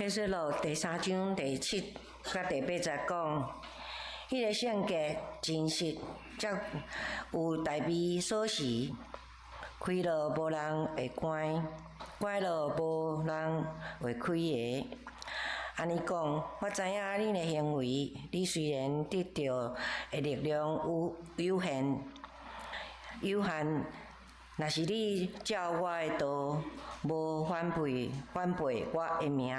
启示录第3章第7甲第8节讲，迄个性格真实，则有大美锁匙，开了无人会关，关了无人会开的。安尼讲，我知影恁的行为，你虽然得到的力量有限，若是你照我的道，无反背我的名，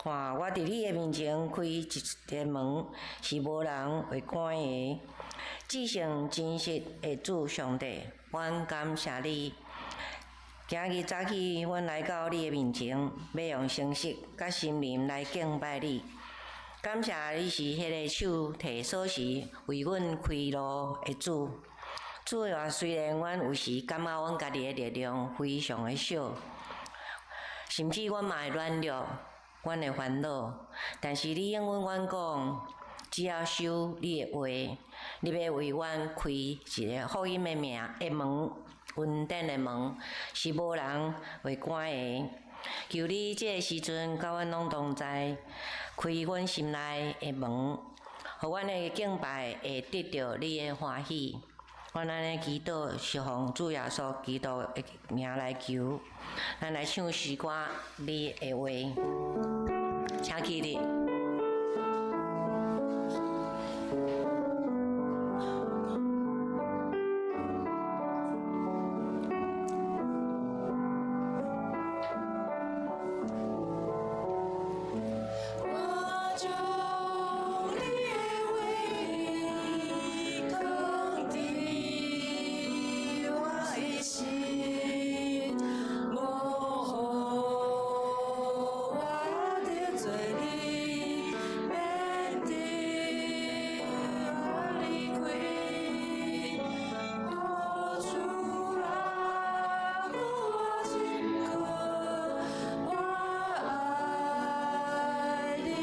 看我伫你的面前开一个门，是无人会关的。至圣真实的主上帝，阮感谢你。今日早起，阮来到你的面前，要用诚实甲心灵来敬拜你。感谢你是迄个手提锁匙为阮开路的主。主啊，虽然阮有时感觉阮家己的力量非常的小，甚至阮嘛会软弱，阮会烦恼，但是你应允阮讲，只要守你的话，你要为阮开一个福音的门，恩典的门，是无人会关的。求你这个时阵，甲阮拢同在，开阮心内的门，互阮的敬拜会得到你的欢喜。阮安尼祈祷，是奉主耶稣基督的名来求。咱来唱诗歌，你的话，请起立。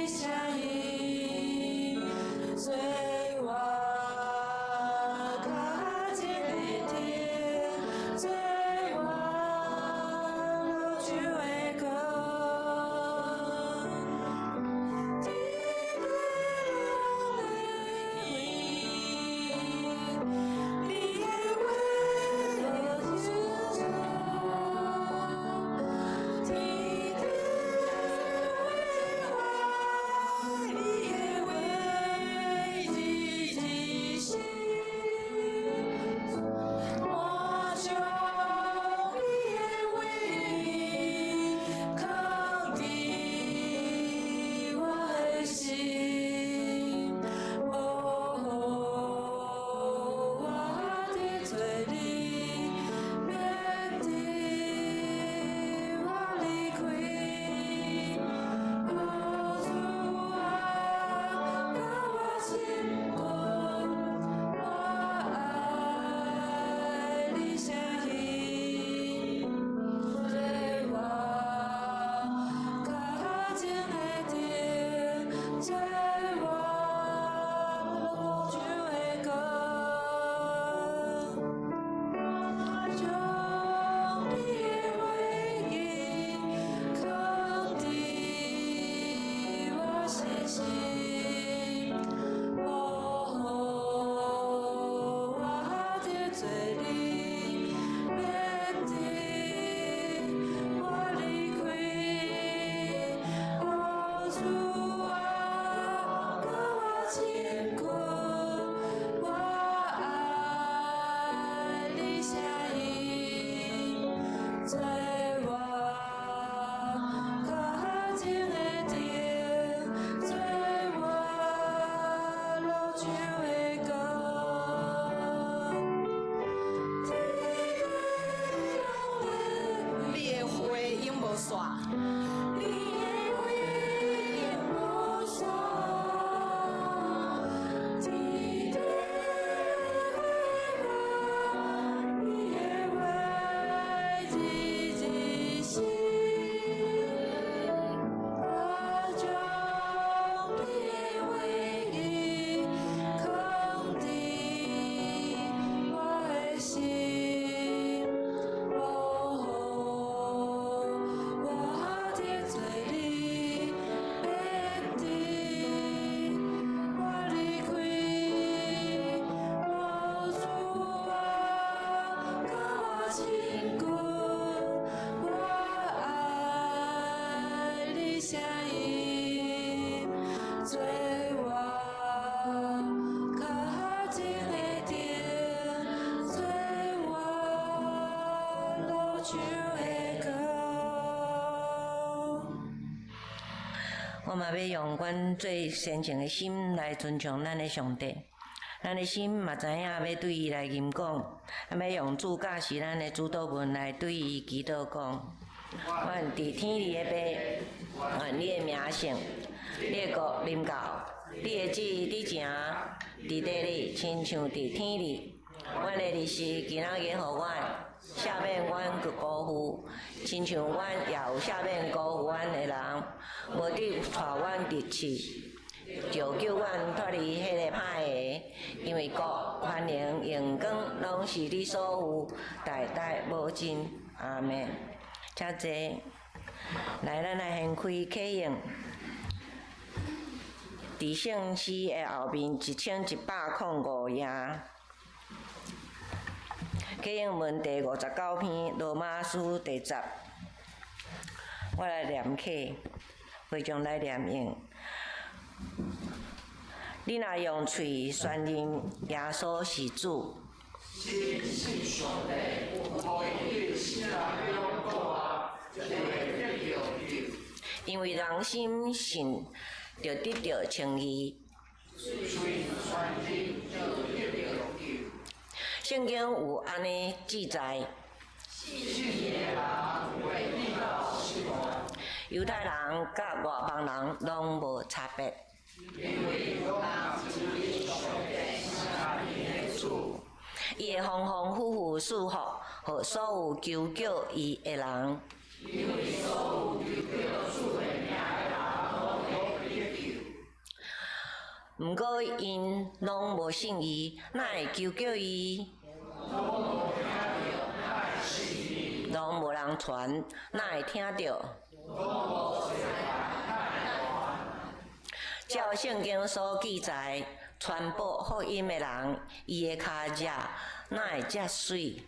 相依。我嘛要用阮最虔诚的心来尊重咱的上帝。咱的心嘛知影要对伊来吟讲，要用主教是咱的主祷文来对伊祈祷讲。阮伫天里的爸，愿你的名圣，你的国临到，你的旨意伫正，伫地里，亲像伫天里。阮的日时今仔日互阮，赦免阮辜负，亲像阮也有赦免辜负阮的人，无得带阮入去。就救阮脱离迄个歹个，因为国、繁荣、荣光，拢是你所有，代代无尽。阿门。遮济，来，咱来掀开启用。伫圣诗的后面1105页，启用文第59篇，罗马书第10。我来念起，会将来念用。你若用喙宣认耶稣是主，因为人心信，就得到称义。圣经有安尼记载。犹太人甲外邦人拢无差别。伊会丰丰富富赐福，互所有求救伊的人。毋过因拢无信伊，哪会求救伊？拢无人传，哪会听到？照圣经所记载，传播福音的人，伊的脚趾哪会遮水？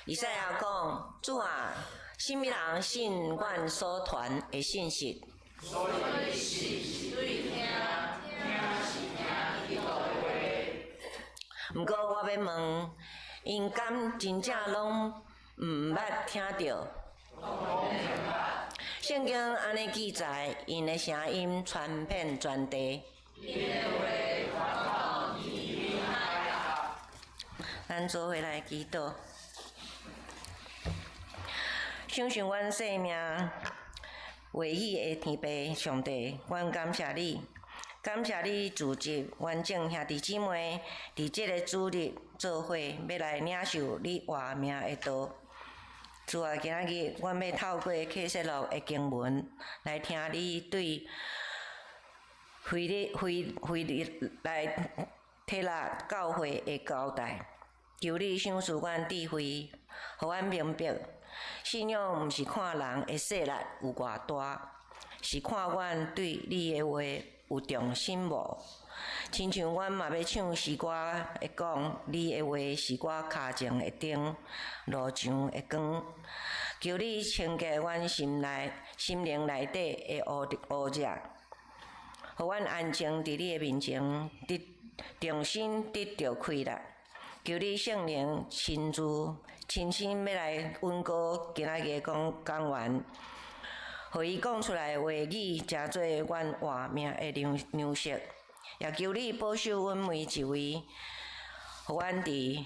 以赛亚讲：主啊，什么人信阮所传的信息？所以是对听，是听基督的话。毋过我要问，因敢真正拢毋捌听到？圣经安尼记载，因的声音传遍全地。咱做伙来祈祷。想想阮生命唯一的天父上帝，阮感谢你，感谢你组织完整兄弟姊妹伫即个主日做伙，要来领受你活命的道。主啊，今仔日阮要透过启示录的经文来听你对腓立来帖拉教会的交代，求你赏赐阮智慧，互阮明白。信仰毋是看人的势力有偌大，是看阮对你的话有重心无。亲像阮嘛要唱诗歌会讲，你的话是我脚前的灯，路上的光。求你清洁阮心灵内底的污染，互阮安静伫你的面前，重新得到快乐。求你圣灵亲自亲身要来稳固今仔日讲员，互伊讲出来的话语，诚做阮活命的粮食。也求你保守阮每一位，互阮伫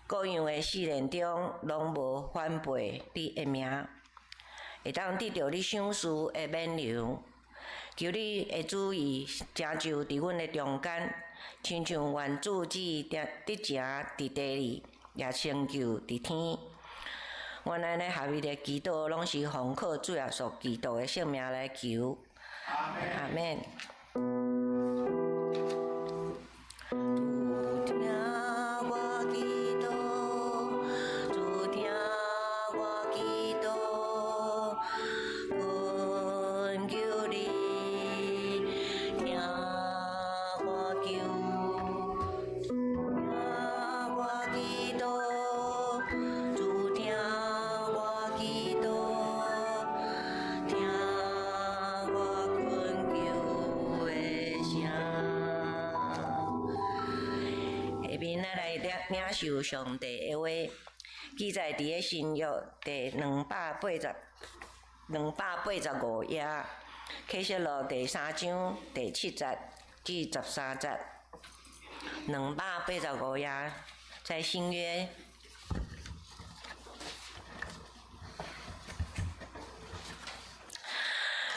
各样的试炼中，拢无反背你的名，会当得到你赏赐的免流。求你的旨意成就伫阮的中间，亲像原主旨得成伫地里，也成就伫天。阮安尼合一的祈祷，拢是奉靠主耶稣基督的圣名来求。阿免。领受上帝的话，记载伫个新约第285页，启示录第3章第7节至13节。285页，在新约。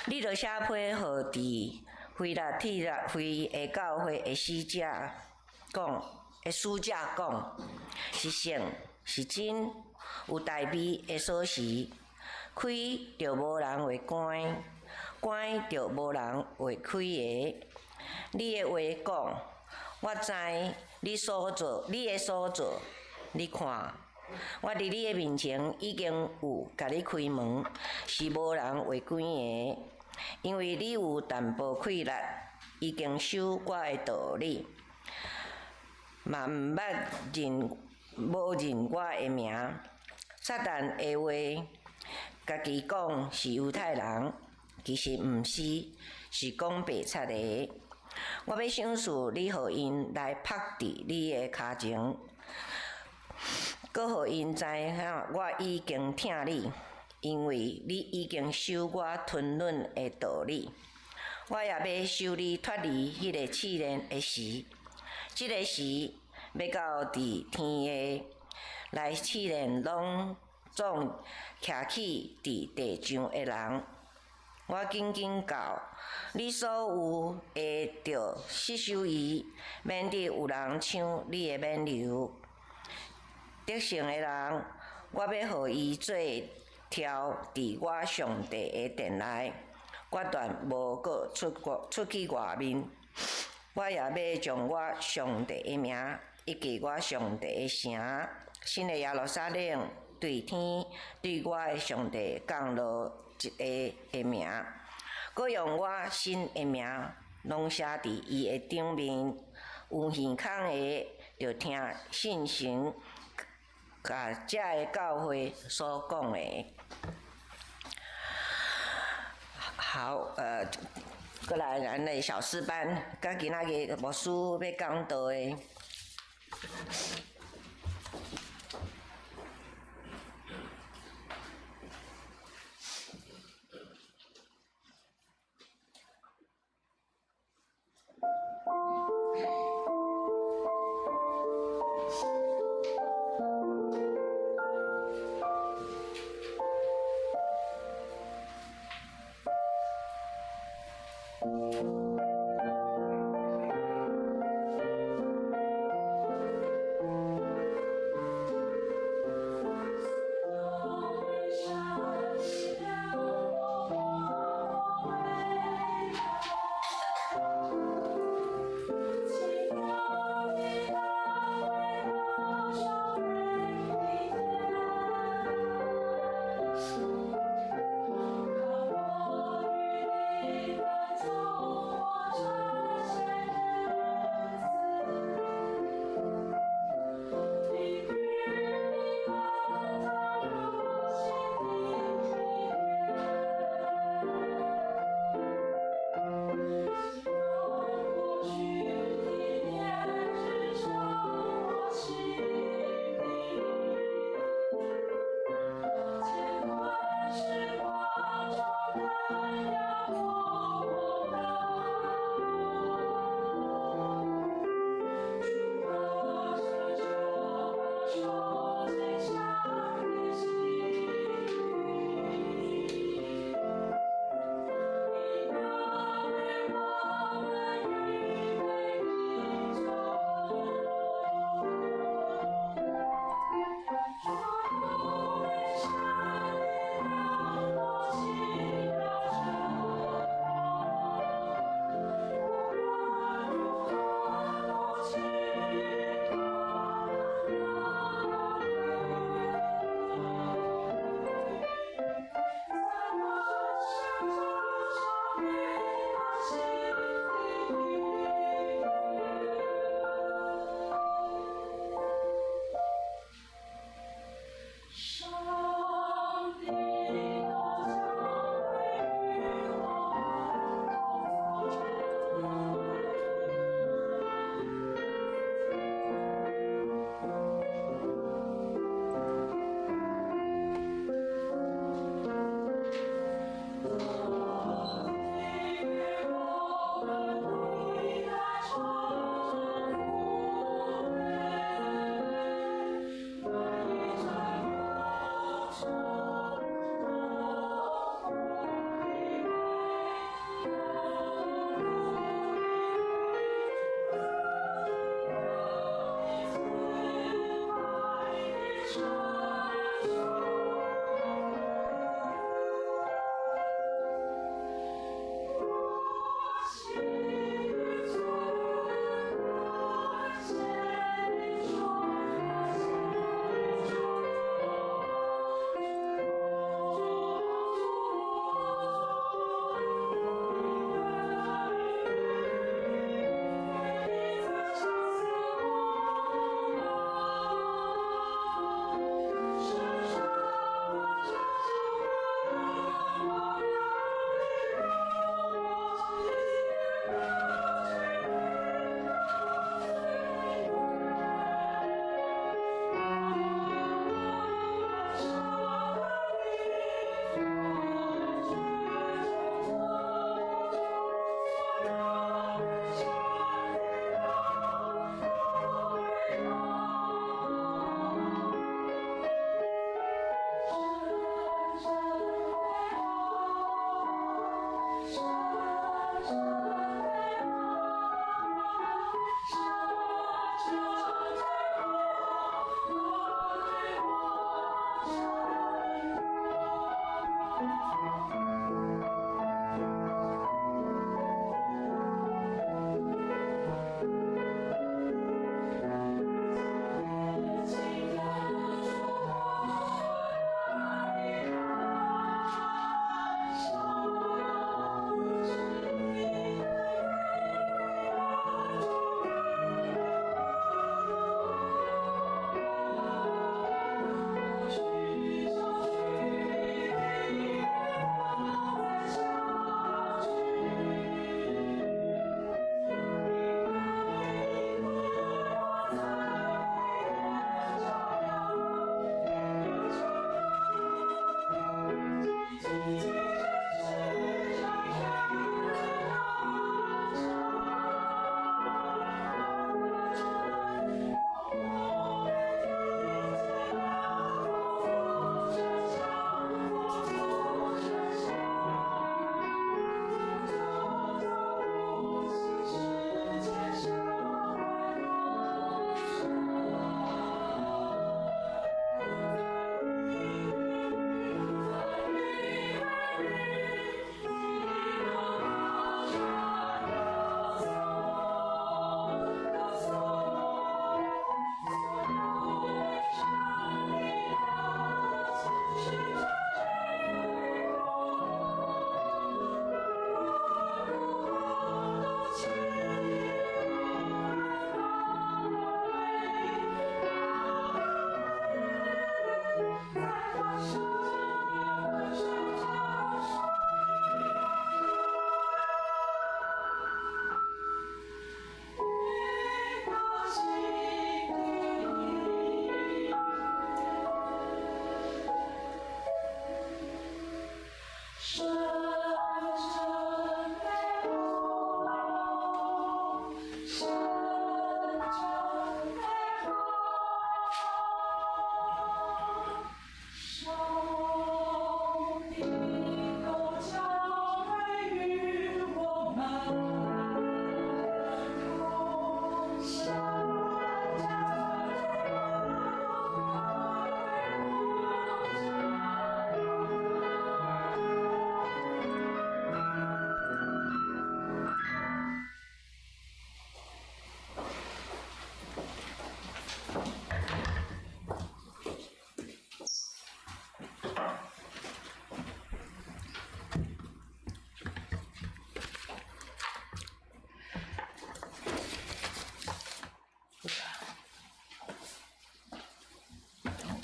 你着写批互伫腓立比的教会的使者讲，是圣是真，有大美的锁匙，开着无人会关，关着无人会开的。你的话讲，我知你的所做，你看。我伫你的面前已经有甲你开门，是无人会关的，因为你有淡薄气力，已经守我的道理，嘛毋无认我的名。撒旦的话，家己讲是犹太人，其实毋是，是讲白贼的。我要想事你，互因来拍伫你的骹前。搁互因知影，我已经疼你，因为你已经守我吞忍的道理。我也要收你脱离迄个试炼的时，即个时要到伫天下来试炼总徛起伫地上的人。我紧到，你所有的着失守伊，免得有人抢你的冕旒。得胜的人，我要互伊做跳伫我上帝的殿内，决断无搁出去外面。我也要将我上帝的名，以及我上帝的城，新的耶路撒冷对天对我的上帝降落一个的名，搁用我新的名拢写伫伊的顶面。有耳孔的，着听信神甲遮个教会所讲的。好，过来咱的小诗班，甲今仔日牧师要讲道的。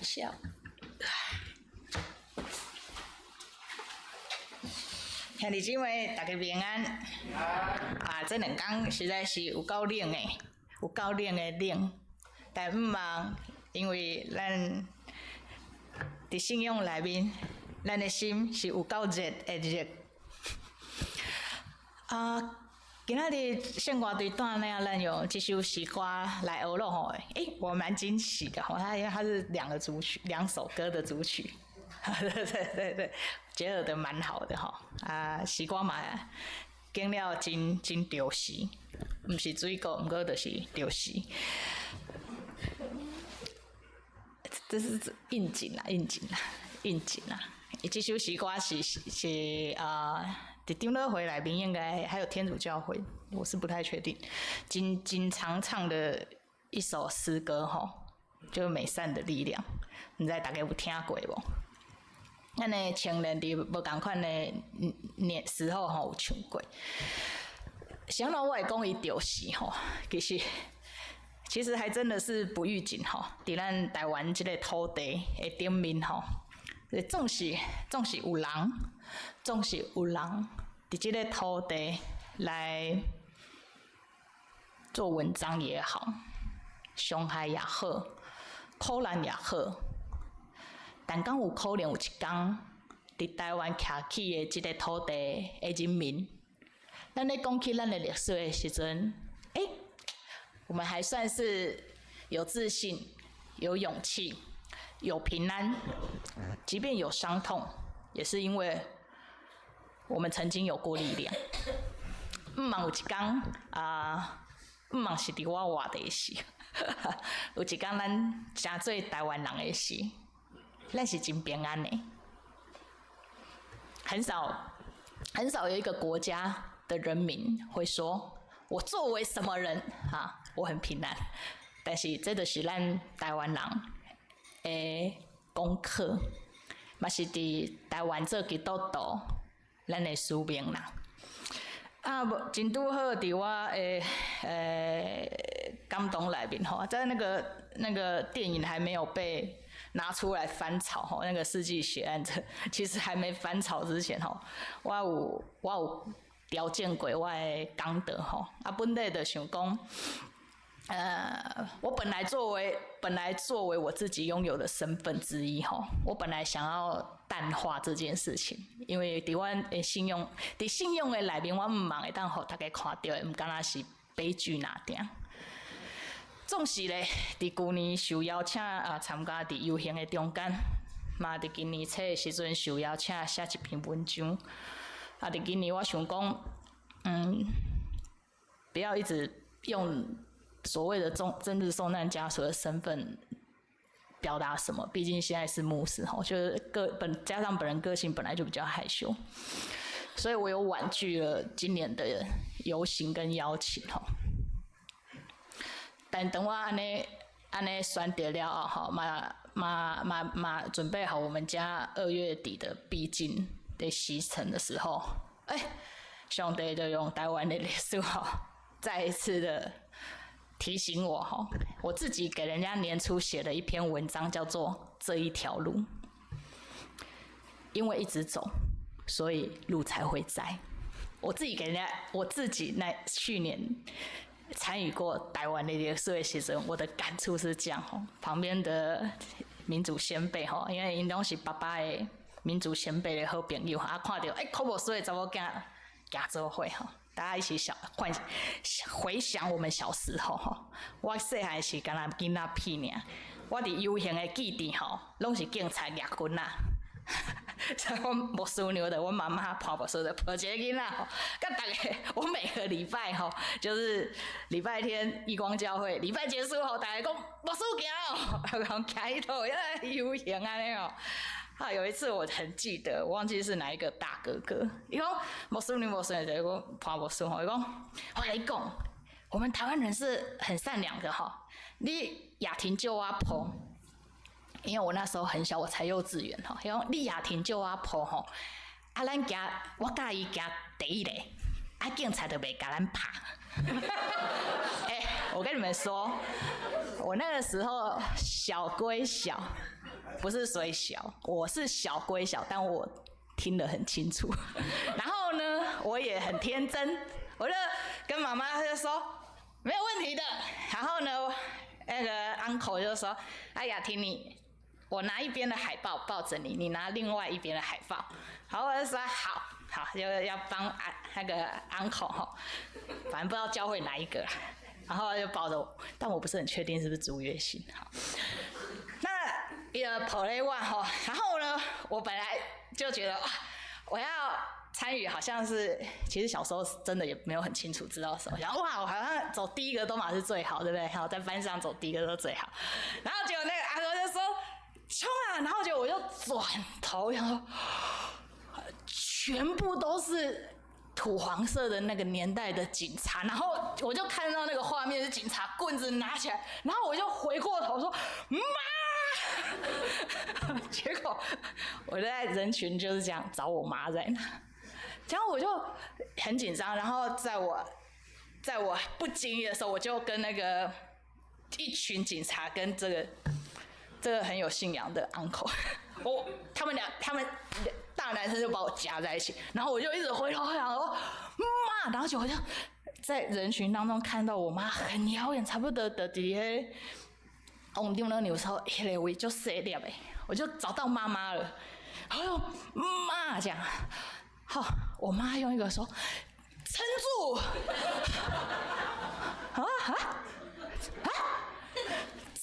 笑。兄弟姊妹，大家平安。这2天实在是有够冷的，有够冷的冷。但毋茫，因为咱伫信仰内面，咱的心是有够热的热。今仔日圣歌队段呢，咱用这首诗歌来学咯吼。我蛮惊喜的吼，因为它是2首歌的主曲。对，结合的蛮好的吼。诗歌嘛，经了真着实，毋是水果，毋过就是着实。这是应景啦。这首诗歌是在长乐会内面应该还有天主教会，我是不太确定。经常唱的一首诗歌吼，就是美善的力量，毋知大家有听过无？咱的青年伫无共款的时候吼有唱过。想到我会讲伊着实吼，其实还真的是不预警吼，伫咱台湾这个土地的顶面吼。总是有人伫这个土地来做文章也好，伤害也好，苦难也好，但敢有可能有一天，伫台湾徛起的这个土地的人民，咱咧讲起咱的历史的时阵，我们还算是有自信、有勇气。有平安，即便有伤痛，也是因为我们曾经有过力量。毋茫有一天毋茫是伫我活的时，有一天咱真做台湾人的时，咱是真平安的。很少有一个国家的人民会说：“我作为什么人我很平安。”但是这就是咱台湾人的功课，嘛是伫台湾做基督徒，咱的使命啦。真拄好伫我感动内面吼，在那个电影还没有被拿出来翻炒吼，那个世纪血案其实还没翻炒之前吼，我有条件过我的功德吼，本来就想讲。我本来作为我自己拥有的身份之一吼，我本来想要淡化这件事情，因为伫阮的信用的内面，我毋茫会当互大家看到的，毋敢若是悲剧那点。总是咧，伫旧年受邀请参加伫游行的中间，嘛伫今年初的时阵受邀请写一篇文章，伫今年我想讲，不要一直用。所谓的政治受难家属的身份表达什么？毕竟现在是牧师吼，就是加上本人个性本来就比较害羞，所以我有婉拒了今年的游行跟邀请吼。但等我安尼选择了吼，嘛准备好我们家2月底的必经的行程的时候，上帝就用台湾的历史吼，再一次的。提醒我哈，我自己给人家年初写了一篇文章，叫做《这一条路》，因为一直走，所以路才会在。我自己去年参与过台湾的历史的时阵，我的感触是这样哈。旁边的民主先辈哈，因为因拢是爸爸的民主先辈的好朋友看到考无所的查某囝行做伙哈。大家一起回想我们小时候吼，我细汉时敢若囡仔屁尔，我伫游行的基地吼，拢是警察抓棍啦。所以我无输牛的，我妈妈抱无输的，抱一个囡仔吼，甲大家，我每个礼拜吼，就是礼拜天义光教会，礼拜结束后，大家讲无输行哦，讲行迄套游行安尼哦。有一次我很记得，我忘记是哪一个大哥哥，伊讲无输就讲怕无输吼，伊讲我跟你讲，我们台湾人是很善良的哈，你亚婷救我婆，因为我那时候很小，我才幼稚园吼，因为李雅婷叫我抱吼，啊，咱行，我甲伊行第一个，啊，警察就袂甲咱拍。我跟你们说，我那个时候小归小，不是虽小，我是小归小，但我听得很清楚。然后呢，我也很天真，我就跟妈妈就说没有问题的。然后呢，那个 uncle 就说：“哎呀，听你。”我拿一边的海报抱着你，你拿另外一边的海报。然后我就说好，就要帮那个 uncle 哈，反正不知道教会哪一个，然后就抱着我，但我不是很确定是不是朱月心。好，那也跑了一万哈，然后呢，我本来就觉得我要参与，好像是其实小时候真的也没有很清楚知道什么，然后哇，我好像走第一个都嘛是最好，对不对？然后在班上走第一个都最好，然后结果那个阿哥就说。冲啊！然后我就转头，然后全部都是土黄色的那个年代的警察，然后我就看到那个画面是警察棍子拿起来，然后我就回过头说妈，结果我在人群就是这样找我妈在那，然后我就很紧张，然后在我不经意的时候，我就跟那个一群警察跟这个很有信仰的 uncle， 他们大男生就把我夹在一起，然后我就一直回头想说妈，然后就好像在人群当中看到我妈很遥远，差不多的底下红顶那牛槽那个位就碎裂呗，我就找到妈妈了，哎呦妈这样，好，我妈用一个说撑住，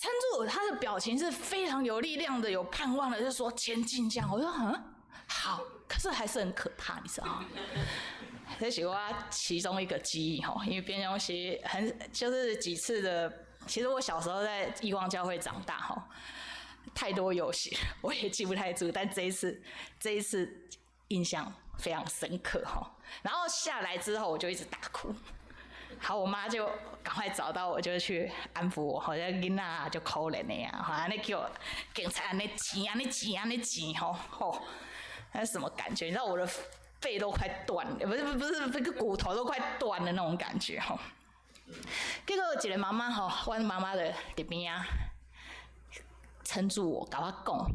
撑住，他的表情是非常有力量的，有盼望的，就说前进这样。我说好，可是还是很可怕，你知道吗？这是我其中一个记忆哈，因为编东西就是几次的。其实我小时候在义光教会长大哈，太多游戏我也记不太住，但这一次印象非常深刻哈。然后下来之后我就一直大哭。好，我妈就赶快找到我，就去安抚我，好像囡仔就可怜的呀，好像那叫警察安尼挤吼，那是什么感觉？你知道我的肺都快断了，不是，这个骨头都快断了那种感觉吼。结果一个妈妈吼，我妈妈的这边啊，撑住我，跟我讲，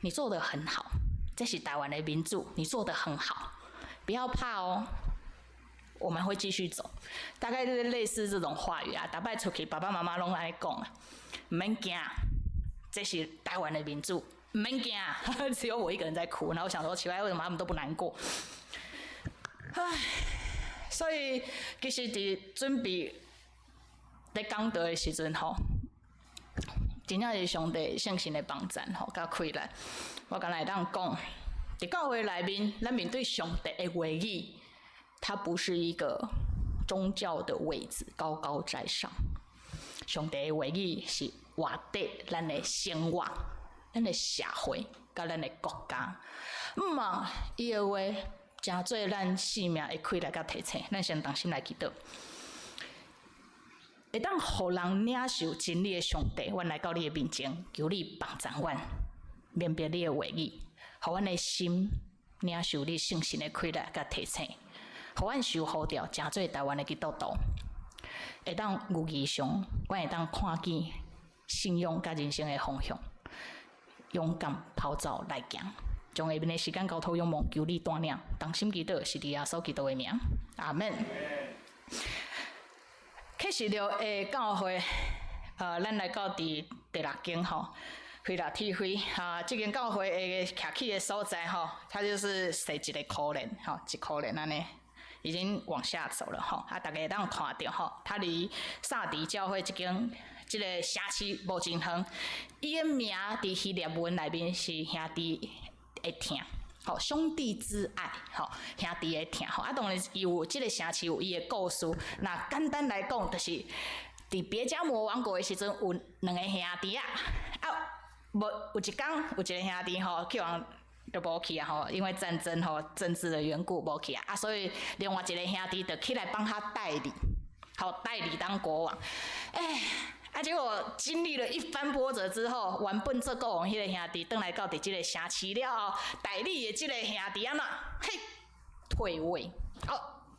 你做得很好，这是台湾的民主，你做得很好，不要怕哦。我们会继续走，大概就是类似这种话语啊。打败出去，爸爸妈妈拢安尼讲啊，唔免惊，这是台湾的民主，唔免惊。只有我一个人在哭，然后我想说奇怪，为什么他们都不难过？唉，所以其实伫准备在讲道的时阵吼，真正是上帝圣神的帮赞吼，甲开来。我刚才当讲，伫教会内面，咱面对上帝的话语。它不是一个宗教的位置，高高在上。上帝的话语是活在咱的生活、咱的社会、甲咱的国家。嘛，伊的话真做咱性命会开来甲提醒，咱先当心来祈祷。会当互人领受真理的上帝，阮来到你的面前，求你帮助阮，明白你的话语，互阮的心领受你圣神的开来甲提醒。互阮受呼召，真做台湾的基督徒，会当有义上，阮会当看见信仰甲人生的方向，勇敢跑走来行，将下面的时间交托仰望，求你带领，当心祈祷是伫耶稣基督的名，阿门。启示录的教会，咱来到第6间吼，腓立比会这间教会的徛起的所在吼，它就是设一个可怜吼，一可怜安尼。已经往下走了吼，大家当看到吼，它离萨迪教会这个城市无真远，伊个名伫希腊文内面是兄弟会疼，吼兄弟之爱，吼兄弟会疼，吼当然伊有这个城市有伊的故事，那简单来讲就是伫别迦摩王国的时阵有2个兄弟啊，无有一天有一个兄弟吼去往。就无去啊吼，因为战争吼、政治的缘故无去啊，所以另外一个兄弟就起来帮他代理，好代理当国王。啊，结果经历了一番波折之后，原本做国王迄个兄弟，转来到伫即个城市了后，代理的即个兄弟安怎？嘿，退位。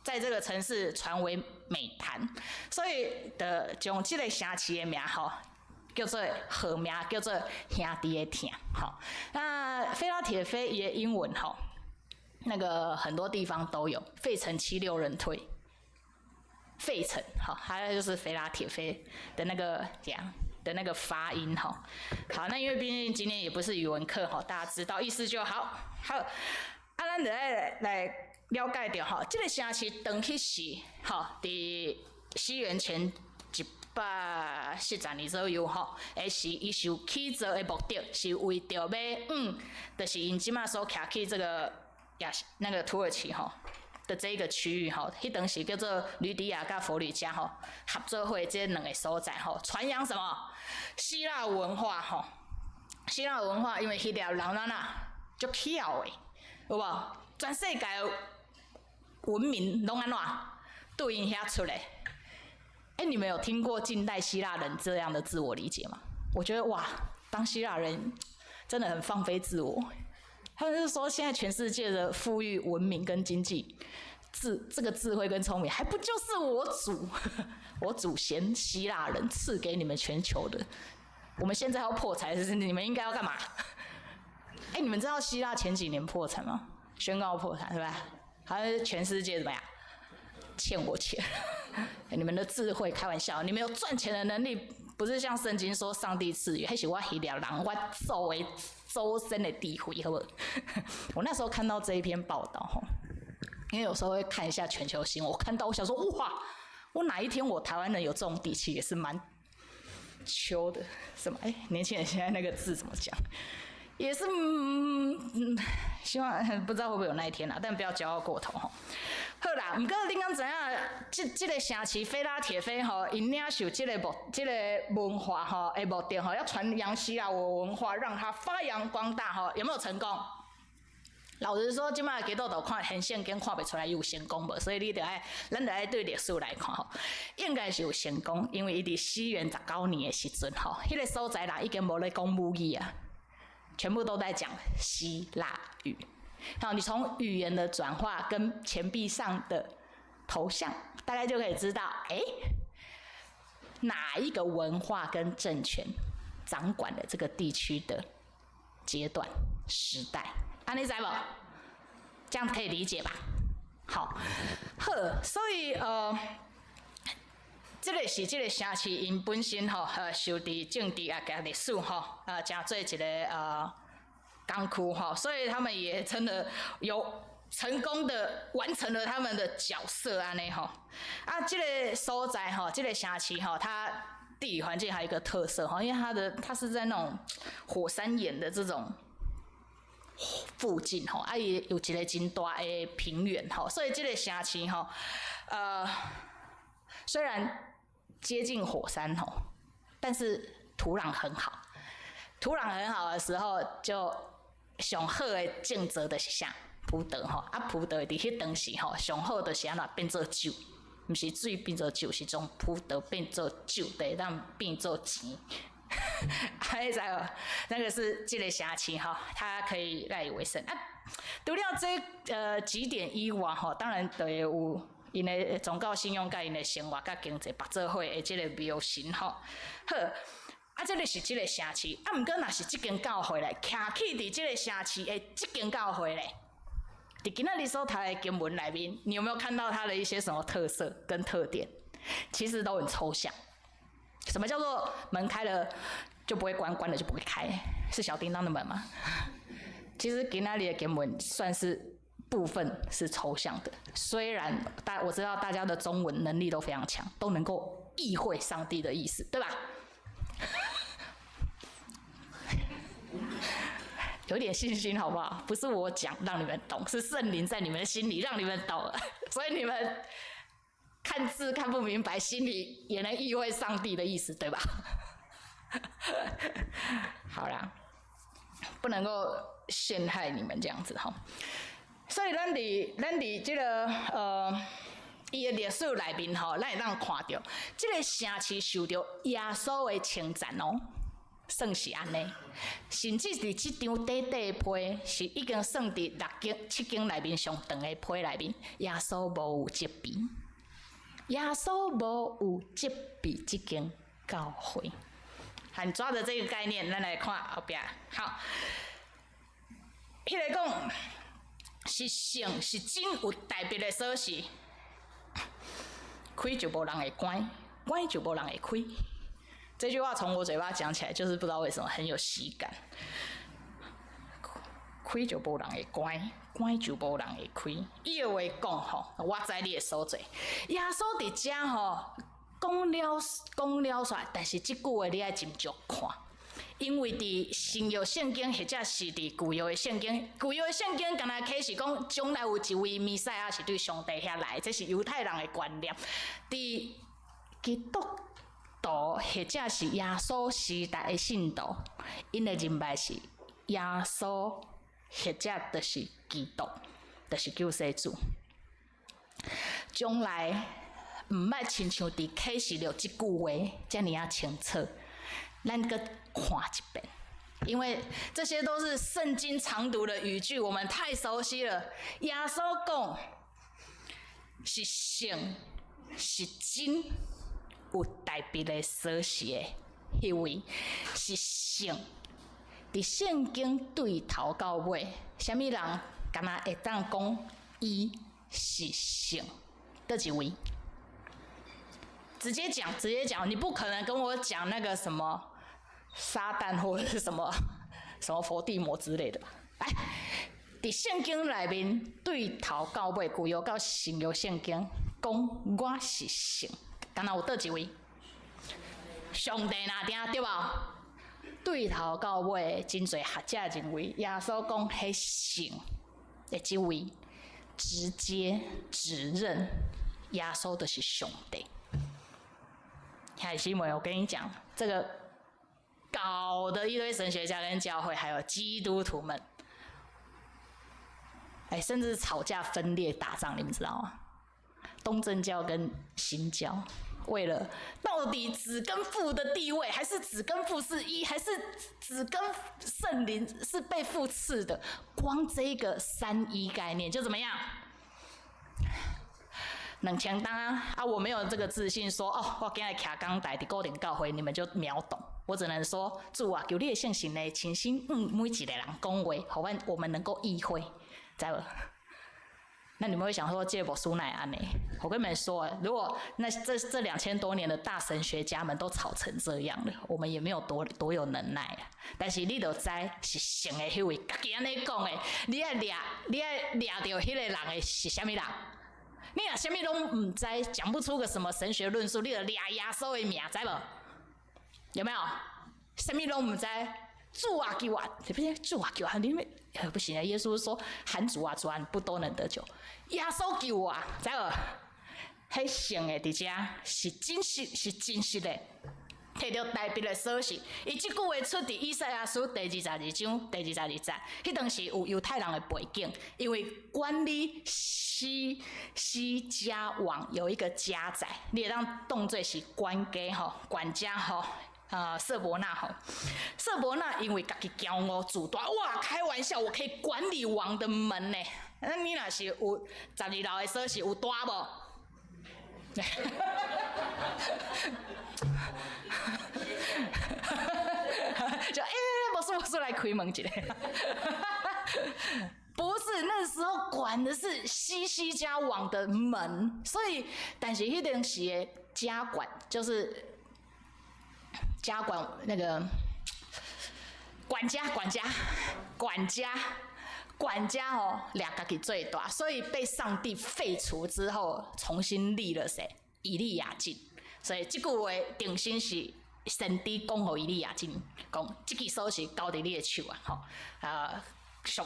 在这个城市传为美谈，所以的将即个城市的名叫做好名，叫做兄弟的疼。那菲拉铁菲也英文那个很多地方都有，费城76人退。费城，还有就是菲拉铁菲的那个的那个发音，好，那因为毕竟今天也不是语文课，大家知道意思就好。好，咱就来了解到，这个城市长期是，伫西元前140年左右，是伊受起造的目的，是为着要就是因即马所徛起这个那个土耳其的这一个区域迄当时叫做吕底亚甲佛吕加合作会这两个所在传扬什么希腊文化希腊文化因为希腊人足巧的，有无？全世界的文明拢安怎对因遐出来？你们有听过近代希腊人这样的自我理解吗？我觉得哇，当希腊人真的很放飞自我。他们是说，现在全世界的富裕、文明跟经济，这个智慧跟聪明，还不就是我祖先希腊人赐给你们全球的？我们现在要破财，你们应该要干嘛？你们知道希腊前几年破产吗？宣告破产，对吧？还是全世界怎么样？欠我钱。你们的智慧，开玩笑，你们有赚钱的能力，不是像圣经说上帝赐予，那是我希腊人我作为周身的地位，好不好？我那时候看到这一篇报道，因为有时候会看一下全球新闻，我看到我想说，哇，我哪一天我台湾人有这种底气，也是蛮秋的。什么？年轻人现在那个字怎么讲？也是希望不知道会不会有那一天啦，但不要骄傲过头。好啦，不过恁敢知影，这个城市菲拉铁菲因领受这个文化的目的要传扬希腊文化，让它发扬光大有没有成功？老实说，今麦基督徒看现现跟看不出来有成功无，所以咱就爱对历史来看应该是有成功，因为伊伫西元19年的时阵迄个所在人已经无咧讲母语啊，全部都在讲希腊语。你从语言的转化跟钱币上的头像，大概就可以知道，哪一个文化跟政权掌管了这个地区的阶段时代。你知无？这样可以理解吧？好，所以这个是这个城市因本身受伫政治甲历史真做一个港区所以他们也真的有成功的完成了他们的角色安尼这个所在这个城市它地理环境还有一个特色因为它是在那种火山岩的这种附近也有一个真大的平原所以这个城市虽然接近火山但是土壤很好。土壤很好的时候，就上好的种植就是啥葡萄葡萄伫迄当时上好就是安怎变做酒，毋是水变做酒，是从葡萄变做酒，得让变做钱。你知无？那个是这个城市它可以赖以为生除了这几点以外当然就会有因的宗教信仰、甲因的生活、甲经济绑做伙的这个庙神好。这个是这个城市，不过若是这间教会咧，徛起伫这个城市的这间教会咧，伫今仔日所读的经文内面，你有没有看到它的一些什么特色跟特点？其实都很抽象。什么叫做门开了就不会关，关了就不会开？是小叮当的门吗？其实今仔日的经文算是部分是抽象的，虽然我知道大家的中文能力都非常强，都能够意会上帝的意思，对吧？有点信心好不好？不是我讲让你们懂，是圣灵在你们的心里让你们懂了，所以你们看字看不明白，心里也能意会上帝的意思，对吧？好啦，不能够陷害你们这样子哈。所以咱伫这个伊的历史内面吼，咱会当看到，即个城市受到耶稣的称赞哦。算是安尼，甚至伫即张短短的批，是已经算伫7经内面上长的批内面，耶稣无有责备，耶稣无有责备即间教会。很抓着这个概念，咱来看后壁。好，迄个讲是圣是真有代别的锁匙，开就无人会关，关就无人会开。这句话从我嘴巴讲起来，就是不知道为什么很有喜感。开就无人会关，关就无人会开。伊的话讲吼，我知你的所在。耶稣伫遮吼讲了煞，但是即句话你爱斟酌看，因为伫新约圣经或者是伫旧约的圣经，旧约的圣经敢若启示讲将来有一位弥赛亚是对上帝遐来，这是犹太人的观念。伫基督徒或者是耶稣时代的信徒，因的认为是耶稣或者就是基督，就是救世主。将来毋捌亲像伫启示录即句话遮尔啊清楚，咱搁看一遍，因为这些都是圣经常读的语句，我们太熟悉了。耶稣讲是圣是真。有代别的锁匙的迄位是圣，伫圣经对头到尾，啥物人敢若会当讲伊是圣？倒一位？直接讲，你不可能跟我讲那个什么撒旦或者是什么佛地魔之类的吧？哎，伫圣经内面对头到尾，旧约到新约圣经讲我是圣。敢若有倒一位？上帝那定对无？对头到尾，真侪学者认为，耶稣讲迄圣的即位，直接指认耶稣就是上帝。海西妹，我跟你讲，这个搞的一堆神学家跟教会，还有基督徒们，甚至吵架、分裂、打仗，你们知道吗？东正教跟新教，为了到底子跟父的地位，还是子跟父是一，还是子跟圣灵是被父赐的？光这一个三一概念就怎么样？两千当啊！我没有这个自信说哦，我今日徛讲台伫固定教会，你们就秒懂。我只能说，主啊，求你的圣神呢，清醒每一个人讲话，好我们能够意会，知无？那你们会想说，这部书乃安呢？我跟你们说，如果这2000多年的大神学家们都吵成这样了，我们也没有多有能耐啊。但是你就知是圣的迄位，家己安尼讲的，你爱掠到迄个人的是啥物人？你若啥物拢唔知，讲不出个什么神学论述，你就掠耶稣的名，知无？有没有？啥物拢唔知？主啊救啊，不是主啊救啊，你们不行啊！耶稣说喊主啊主啊，不都能得救？耶稣救我，知无？迄圣的伫遮是真实，是真实的，摕到代别的锁匙。伊即句话出伫以赛亚书第22章第22节，迄当时有犹太人的背景，因为管理西家王有一个家宅，你会当当作是管家吼，管家吼。色伯纳吼，色伯纳因为家己骄傲自大，哇，开玩笑，我可以管理王的门呢。那你若是有12楼的锁匙，有大无？就魔术来开门一下。不是，那时候管的是西家王的门，所以但是迄阵时的家管就是家管那个管家哦，俩家己最大，所以被上帝废除之后，重新立了谁？以利亚敬。所以这句话定心是先知讲给以利亚敬讲，这支锁匙交伫你的手啊，吼，特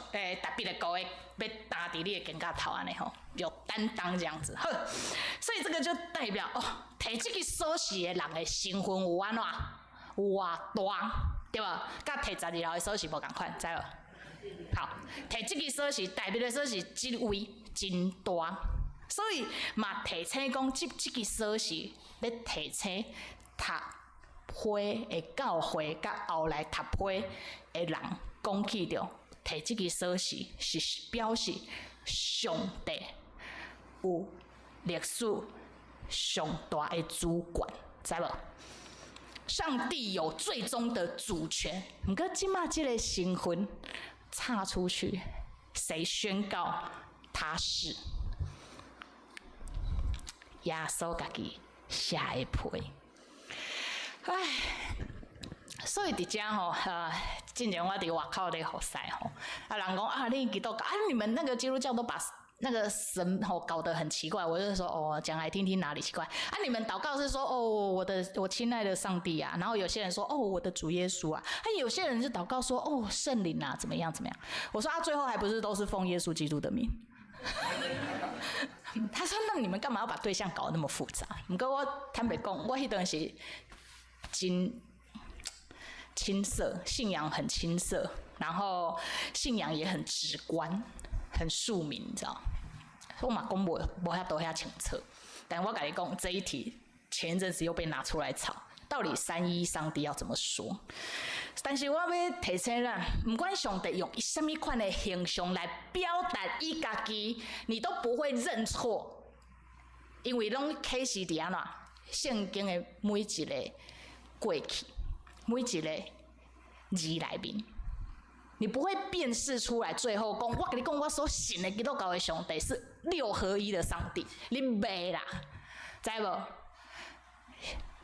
别的高的要搭伫你的肩胛头安尼吼，有担当这样子，呵，所以这个就代表哦，摕这支锁匙的人的身份有安怎？偌大，对吧？甲摕12楼的锁匙无共款，知无？好，摕这支锁匙代表的锁匙，这位真大，所以嘛提醒讲，这个锁匙咧提醒读批的教会甲后来读批的人讲起着，摕这个锁匙是表示上帝有历史上大的主权，知无？上帝有最终的主权。不过即马这个身份插出去，谁宣告他是？耶稣家己写的批。唉，所以伫遮吼，之前我伫外口咧服侍吼，人讲啊，你基督教你们那个基督教都把那个神搞得很奇怪，我就说讲来听听哪里奇怪你们祷告是说我亲爱的上帝啊，然后有些人说我的主耶稣啊，有些人是祷告说圣灵啊怎么样怎么样，我说最后还不是都是奉耶稣基督的名。他说那你们干嘛要把对象搞得那么复杂？不过我坦白讲，我迄阵是真青涩，信仰很青涩，然后信仰也很直观，很庶民，你知道？我嘛讲无遐多遐清楚，但我跟你讲，这一题前一阵子又被拿出来炒，到底三一上帝要怎么说？但是我要提醒咱，不管上帝用什么款的形象来表达伊家己，你都不会认错，因为拢启示伫安怎圣经的每一个过去，每一个字内面。你不会辨识出来，最后讲，我跟你讲，我所信的基督教的上帝是六合一的上帝，你袂啦，知无？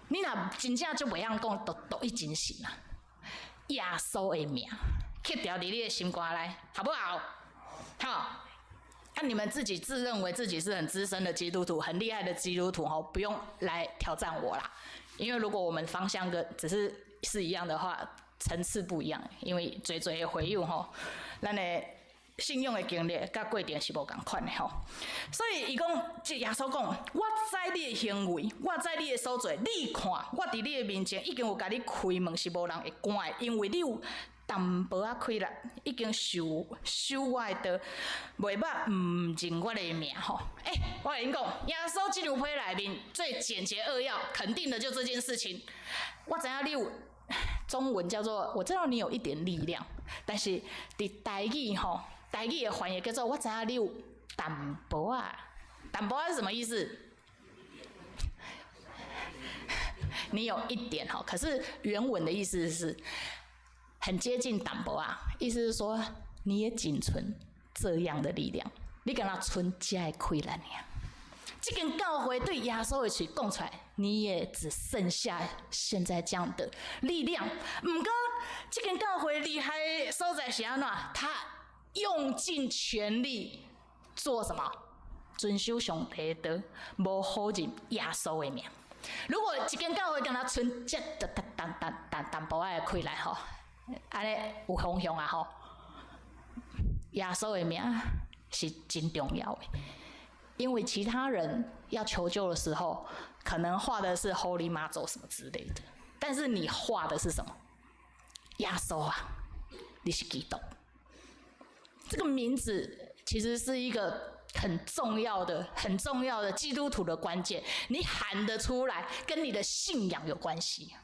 你若真正就袂晓讲，都已经信啦。耶稣的名刻掉伫你的心肝内，好不好？好。你们自己自认为自己是很资深的基督徒，很厉害的基督徒不用来挑战我啦。因为如果我们方向只是一样的话，层次不一样，因为最的回应咱的信用的经历甲过程是无共款的所以伊讲，即耶稣讲，我知你的行为，我知你的所做，你看，我伫你的面前已经有甲你开门，是无人会关的，因为你有淡薄仔亏力，已经受我的道，袂捌唔认我的名我跟你讲，耶稣这张批内面最简洁扼要，肯定的就这件事情。我知影你有中文叫做，我知道你有一点力量，但是伫台语台语的翻译叫做我知影你有淡薄仔，淡薄仔是什么意思？你有一点可是原文的意思是很接近淡薄仔，意思是说你也仅存这样的力量，你敢若存这的亏难尔。这间教会对耶稣的嘴讲出来，你也只剩下现在这样的力量。不过，这间教会厉害的所在是安怎？他用尽全力做什么？遵守上帝的道，无否认耶稣的名。如果一间教会敢若存这淡薄仔的亏来安尼有方向耶稣的名是真重要的。因为其他人要求救的时候，可能画的是 Holy Mother 什么之类的，但是你画的是什么？耶稣啊，你是基督。这个名字其实是一个很重要的基督徒的关键，你喊得出来，跟你的信仰有关系。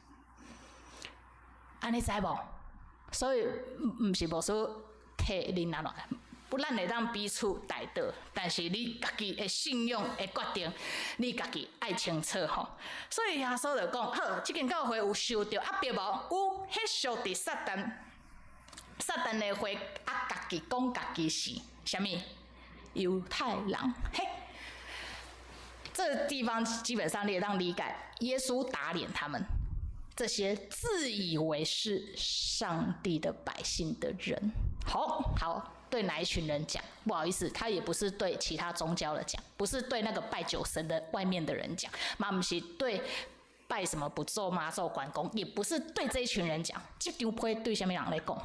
安尼知无？所以唔是无说替恁安怎。不，咱会当彼此带导，但是你家己的信用的决定，你家己爱清楚所以耶稣就讲，好，这间教会有受到压迫无？有，迄属伫撒旦的会家己讲家己是啥物？犹太人。这个地方基本上你也让理解，耶稣打脸他们这些自以为是上帝的百姓的人。好。对哪一群人讲？不好意思，他也不是对其他宗教的讲，不是对那个拜酒神的外面的人讲，嘛不是对拜什么不咒妈咒关公，也不是对这一群人讲。这张批对什么人来讲？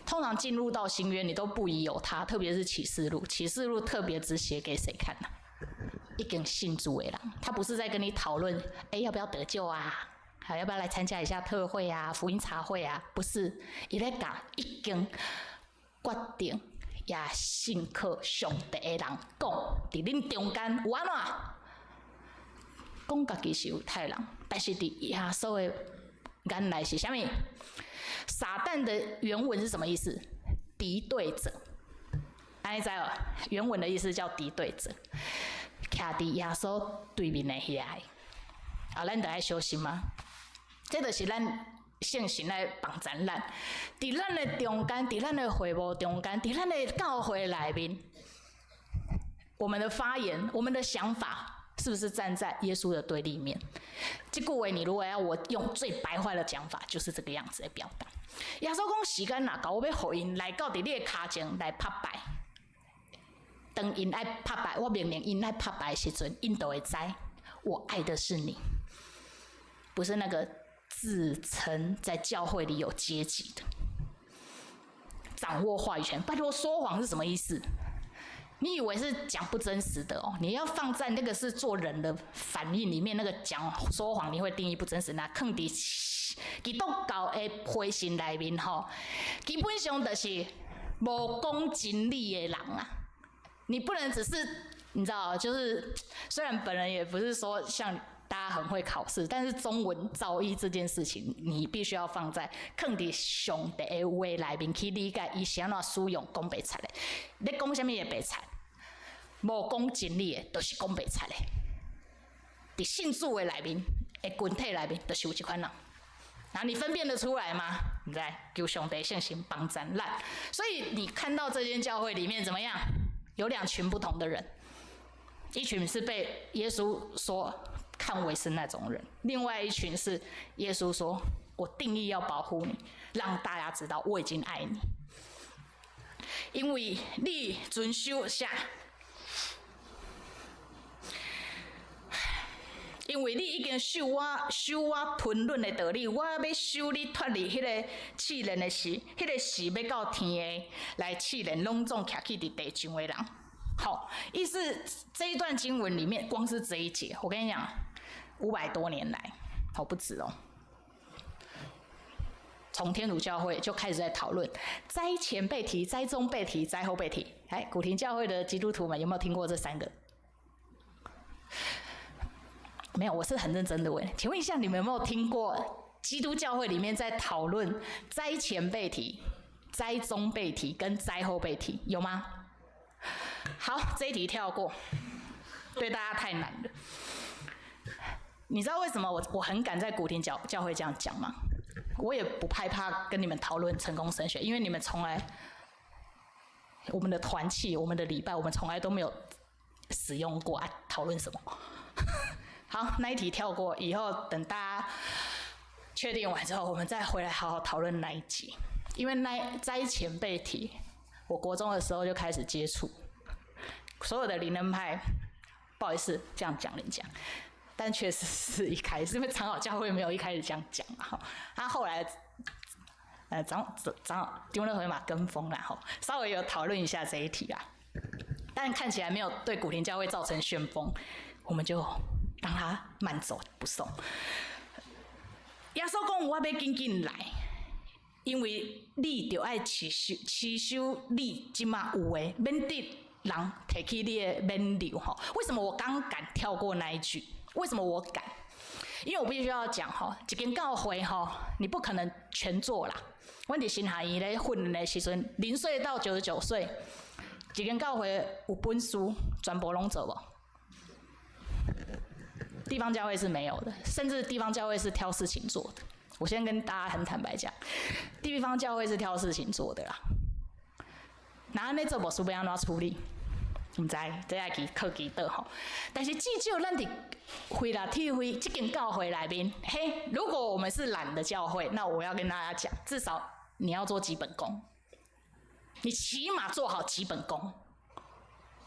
通常进入到新约，你都不疑有他，特别是启示录，启示录特别只写给谁看已经信主的人，他不是在跟你讨论，要不要得救啊？要不要来参加一下特会啊、福音茶会啊？不是，他在讲已经决定也信靠上帝的人讲，伫恁中间有安怎？讲家己是犹太人，但是伫耶稣的眼内是啥物？撒旦的原文是什么意思？敌对者。安尼知无？原文的意思叫敌对者，徛伫耶稣对面的遐个。咱得爱小心吗？这就是咱圣神来帮咱，伫咱的中间，伫咱的会务中间，伫咱的教会内面，我们的发言，我们的想法，是不是站在耶稣的对立面？这句话，你如果要我用最白话的讲法，就是这个样子的表达。耶稣讲时间若到，我要互因来到伫你的骹前来拍拜。当因爱拍拜，我命令因爱拍拜的时阵，因都会知我爱的是你，不是那个自称在教会里有阶级的，掌握话语权。拜托，说谎是什么意思？你以为是讲不真实的哦？你要放在那个是做人的反应里面，那个讲说谎，你会定义不真实。那放伫基督教的培训内面吼，基本上就是无讲真理的人啊。你不能只是你知道，就是虽然本人也不是说像大家很会考试，但是中文造诣这件事情，你必须要放在放伫上帝的话内面去理解，伊是安怎使用讲白贼的。你讲啥物的白贼？无讲真理的，就是讲白贼的。伫信主的内面，的群体内面，就是有这款人。然后你分辨得出来吗？你知？求上帝圣神帮咱。所以你看到这间教会里面怎么样？有两群不同的人，一群是被耶稣说看为是那种人，另外一群是耶稣说我定义要保护你，让大家知道我已经爱你，因为你遵守啥？因为你已经受我吞论的道理，我要收你脱离迄个试炼的时，迄个时要到天的来试炼，拢总徛去伫地上的人。好，意思这一段经文里面，光是这一节，我跟你讲，500多年来，好不止哦。从天主教会就开始在讨论灾前被提、灾中被提、灾后被提。哎，古亭教会的基督徒们有没有听过这3个？没有，我是很认真的问。请问一下，你们有没有听过基督教会里面在讨论灾前被提、灾中被提跟灾后被提？有吗？好，这一题跳过，对大家太难了。你知道为什么我很敢在古亭教会这样讲吗？我也不害怕跟你们讨论成功神学，因为你们从来，我们的团契、我们的礼拜，我们从来都没有使用过啊。讨论什么？好，那一题跳过，以后等大家确定完之后，我们再回来好好讨论那一集。因为那灾前被提，我国中的时候就开始接触，所有的灵恩派，不好意思这样讲人家，但确实是一开始，因为长老教会没有一开始这样讲嘛，他后来长老丢了回马跟风啦，稍微有讨论一下这一题啦，但看起来没有对古亭教会造成旋风，我们就让他慢走不送。耶稣讲我要紧紧来，因为你就爱持守你即马有的，免得人提起你的免流吼。为什么我刚敢跳过那一句？为什么我敢？因为我必须要讲吼，一间教会吼，你不可能全做啦。阮伫新下院咧训练的时阵，0岁到99岁，一间教会有本书，全部拢做无。地方教会是没有的，甚至地方教会是挑事情做的。我先跟大家很坦白讲，地方教会是挑事情做的啦。那安尼做无事要安怎处理？唔知，这要去考基德吼。但是至少咱伫会啦体会这间教会内面，嘿，如果我们是懒的教会，那我要跟大家讲，至少你要做基本功，你起码做好基本功，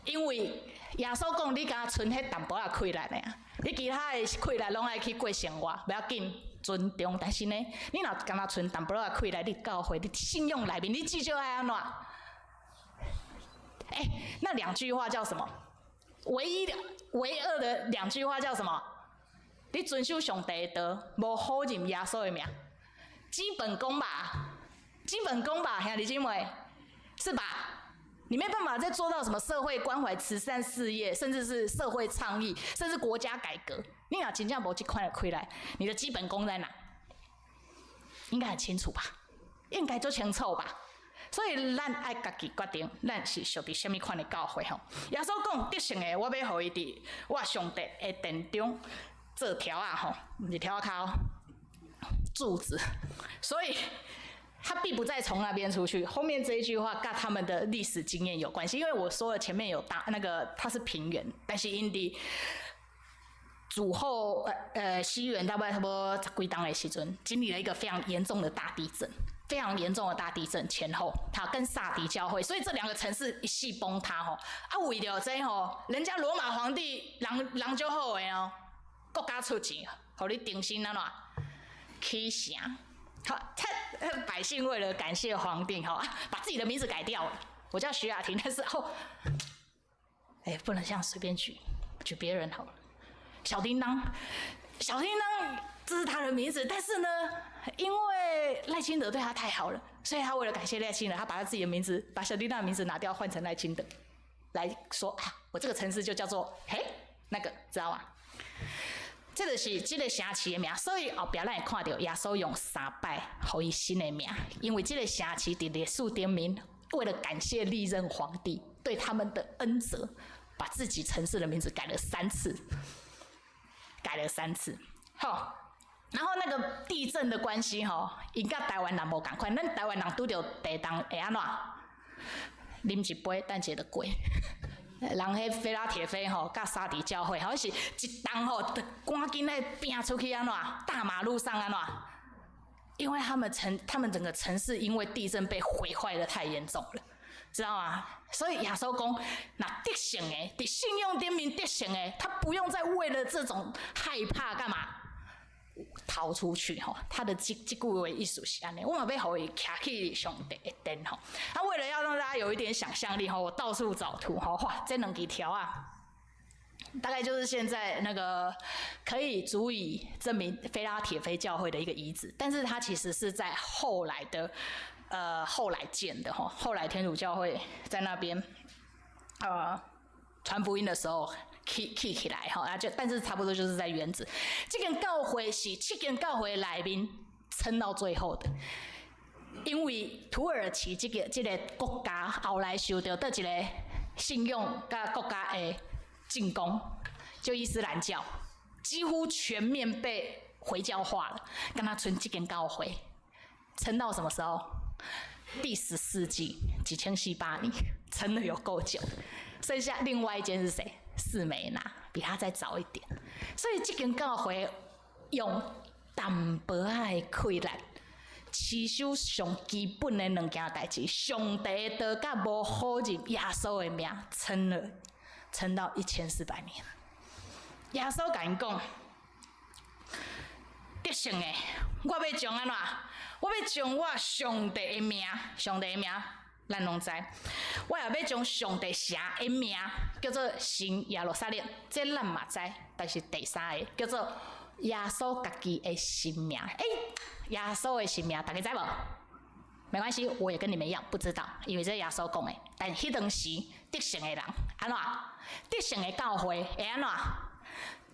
因为耶稣讲你敢剩迄淡薄仔气力尔，你其他的气力拢爱去过生活，不要紧。尊重，但是呢，你若敢若剩淡薄仔气力，你教会你信用内面，你至少爱安怎？那2句话叫什么？唯二的2句话叫什么？你遵守上帝的道，无否认耶稣的名，基本功吧，基本功吧，兄弟姐妹，是吧？你没办法再做到什么社会关怀、慈善事业，甚至是社会倡议，甚至国家改革。你若真正无这块的亏来，你的基本功在哪？应该很清楚吧？应该做清楚吧？所以咱爱家己决定，咱是属于什么款的教会吼。耶稣讲得胜的，我要互伊伫我上帝的殿中做条啊吼，不是条靠柱子，所以。他必不再从那边出去。后面这一句话跟他们的历史经验有关系，因为我说了前面有那个它是平原，但是因的主后西元差不多十几档的时阵，经历了一个非常严重的大地震，非常严重的大地震前后，他跟萨迪教会，所以这两个城市一系崩塌吼。啊，为了这吼，人家罗马皇帝人就好的哦，国家出钱，互你定心安怎起城。好，百姓为了感谢皇帝，哈，把自己的名字改掉了。我叫徐雅婷，但是不能这样随便举别人好了。小叮当，这是他的名字，但是呢，因为赖清德对他太好了，所以他为了感谢赖清德，他把他自己的名字，把小叮当的名字拿掉，换成赖清德，来说啊，我这个城市就叫做那个，知道吗？这就是这个城市的名，所以后壁咱会看到耶稣用3摆给伊新的名，因为这个城市伫历史顶面，为了感谢历任皇帝对他们的恩泽，把自己城市的名字改了3次，好，然后那个地震的关系吼，因甲台湾人无共款，咱台湾人拄着地震会安怎？啉一杯，等一个就过。人迄菲拉铁菲吼，甲沙迪教会，好像是一动吼，赶紧来拼出去安怎？大马路上安怎？因为他们整个城市因为地震被毁坏的太严重了，知道吗？所以耶稣讲，那得胜的，伫信用顶面得胜的，他不用再为了这种害怕干嘛逃出去吼。他的这句话意思是安尼，我嘛要互伊徛去上帝的殿吼。他为了要让大家有一点想象力吼，我到处找图吼，哇，这两几条啊，大概就是现在那个可以足以证明菲拉铁菲教会的一个遗址，但是它其实是在后来建的吼，后来天主教会在那边传福音的时候。起来吼，但是差不多就是在原子。这间教会是7间教会内面撑到最后的，因为土耳其这个国家后来受到一个信用甲国家的进攻，就伊斯兰教几乎全面被回教化了，跟他存这间教会，撑到什么时候？第10世纪1400年，撑了有够久。剩下另外一间是谁？士美拿，比他再早一点。所以这间教会用淡薄仔的困难，持守上基本的2件代志：上帝的道甲无好人耶稣的名，撑到1400年。耶稣甲因讲，得胜的，我要将安怎？我要将我上帝的名，咱拢知，我也要将上帝城的名叫做新耶路撒冷，这咱嘛知。但是第3个叫做耶稣家己的新名，耶稣的新名，大家知无？没关系，我也跟你们一样不知道，因为这耶稣讲的。但迄当时得胜的人安怎？得胜的教会会安怎？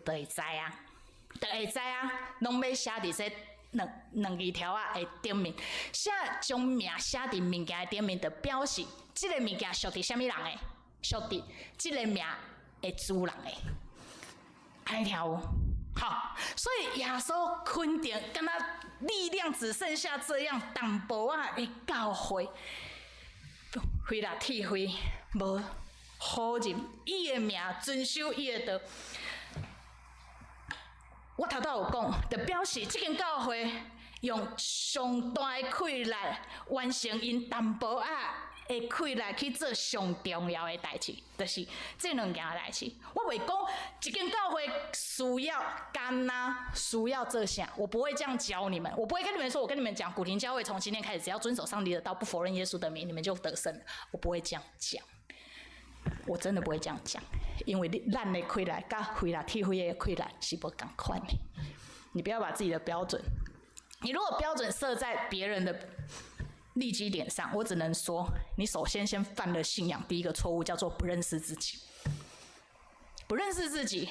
就会知啊，拢要写伫这。两字条啊的顶面，将名写伫物件的顶面，就表示这个物件属伫什么人的？属伫这个名的主人的。安尼听有？好，所以耶稣肯定，敢若力量只剩下这样淡薄仔的教会，非拉铁非无好人，伊的名遵守伊的道。我头有讲，就表示这间教会用上大的困难完成因淡薄仔的困难去做上重要的代志，就是这2件代志。我袂讲一间教会需要干呐，需要这项，我不会这样教你们，我不会跟你们说，我跟你们讲，古亭教会从今天开始，只要遵守上帝的道，不否认耶稣的名，你们就得胜了。我不会这样讲。我真的不会这样讲，因为咱的困难甲非拉铁非的困难是不同款的。你不要把自己的标准，你如果标准设在别人的立基点上，我只能说，你首先犯了信仰第一个错误，叫做不认识自己。不认识自己，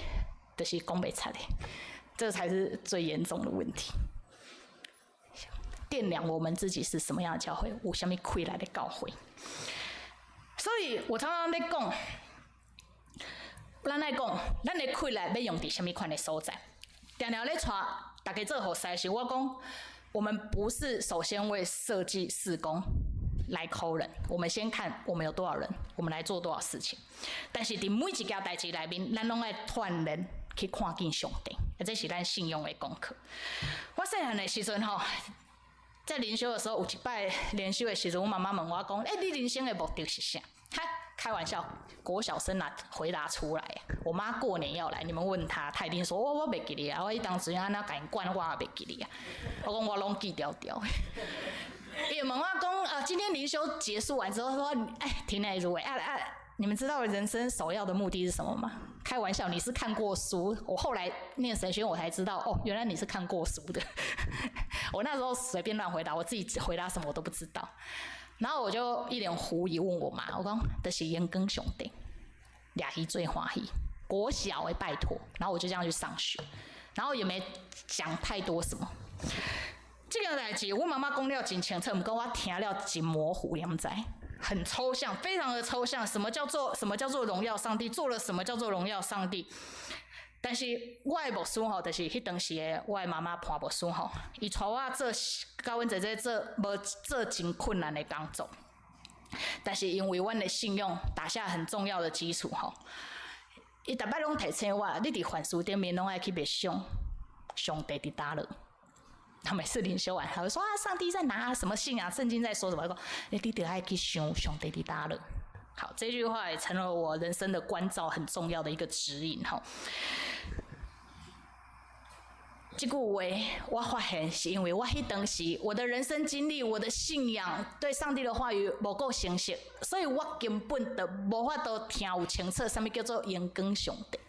就是讲不出来，这才是最严重的问题。掂量我们自己是什么样的教会，有什么亏来的教会。所以我常常在讲，咱来讲，咱的亏来要用伫什么款的所在？常常咧带大家做好事时，我讲，我们不是首先为设计事工来扣人，我们先看我们有多少人，我们来做多少事情。但是伫每一件代志内面，咱拢爱劝人去看见上帝，这是咱信用的功课。我细汉的时阵吼，在灵修的时候，有一摆灵修的时阵，我妈妈问我讲：“你人生的目的是啥？”开玩笑，国小生哪回答出来？我妈过年要来，你们问她，她一定说：“我袂记哩啊，我当时安那甲因管，我也袂记哩啊。”我讲我拢记掉。伊问我讲：“今天灵修结束完之后，说，听来如伟你们知道人生首要的目的是什么吗？”开玩笑，你是看过书。我后来念神学院，我才知道，哦，原来你是看过书的。我那时候随便乱回答，我自己回答什么我都不知道。然后我就一脸狐疑问我妈，我讲就是延庚上帝，俩鱼最欢喜，国小的拜托。然后我就这样去上学，然后也没讲太多什么。这个代志我妈妈讲了真清楚，不过我听了真模糊，你们知？很抽象，非常的抽象。什么叫做荣耀上帝？做了什么叫做荣耀上帝？但是我的牧师吼，就是迄当时的我的妈妈伴牧师吼，伊带我做甲阮姐姐无做真困难的工作，但是因为阮的信用打下很重要的基础吼，伊逐摆拢提醒我，你伫凡事顶面拢爱去默想上帝伫倒落。他每次灵修完，他会说啊，上帝在哪？什么信啊？圣经在说什么？你得爱去想上帝伫倒落。好，这句话也成了我人生的关照很重要的一个指引哈。这句话我发现是因为我迄当时我的人生经历、我的信仰对上帝的话语无够成熟，所以我根本就无法度听有清楚什么叫做延庚上帝，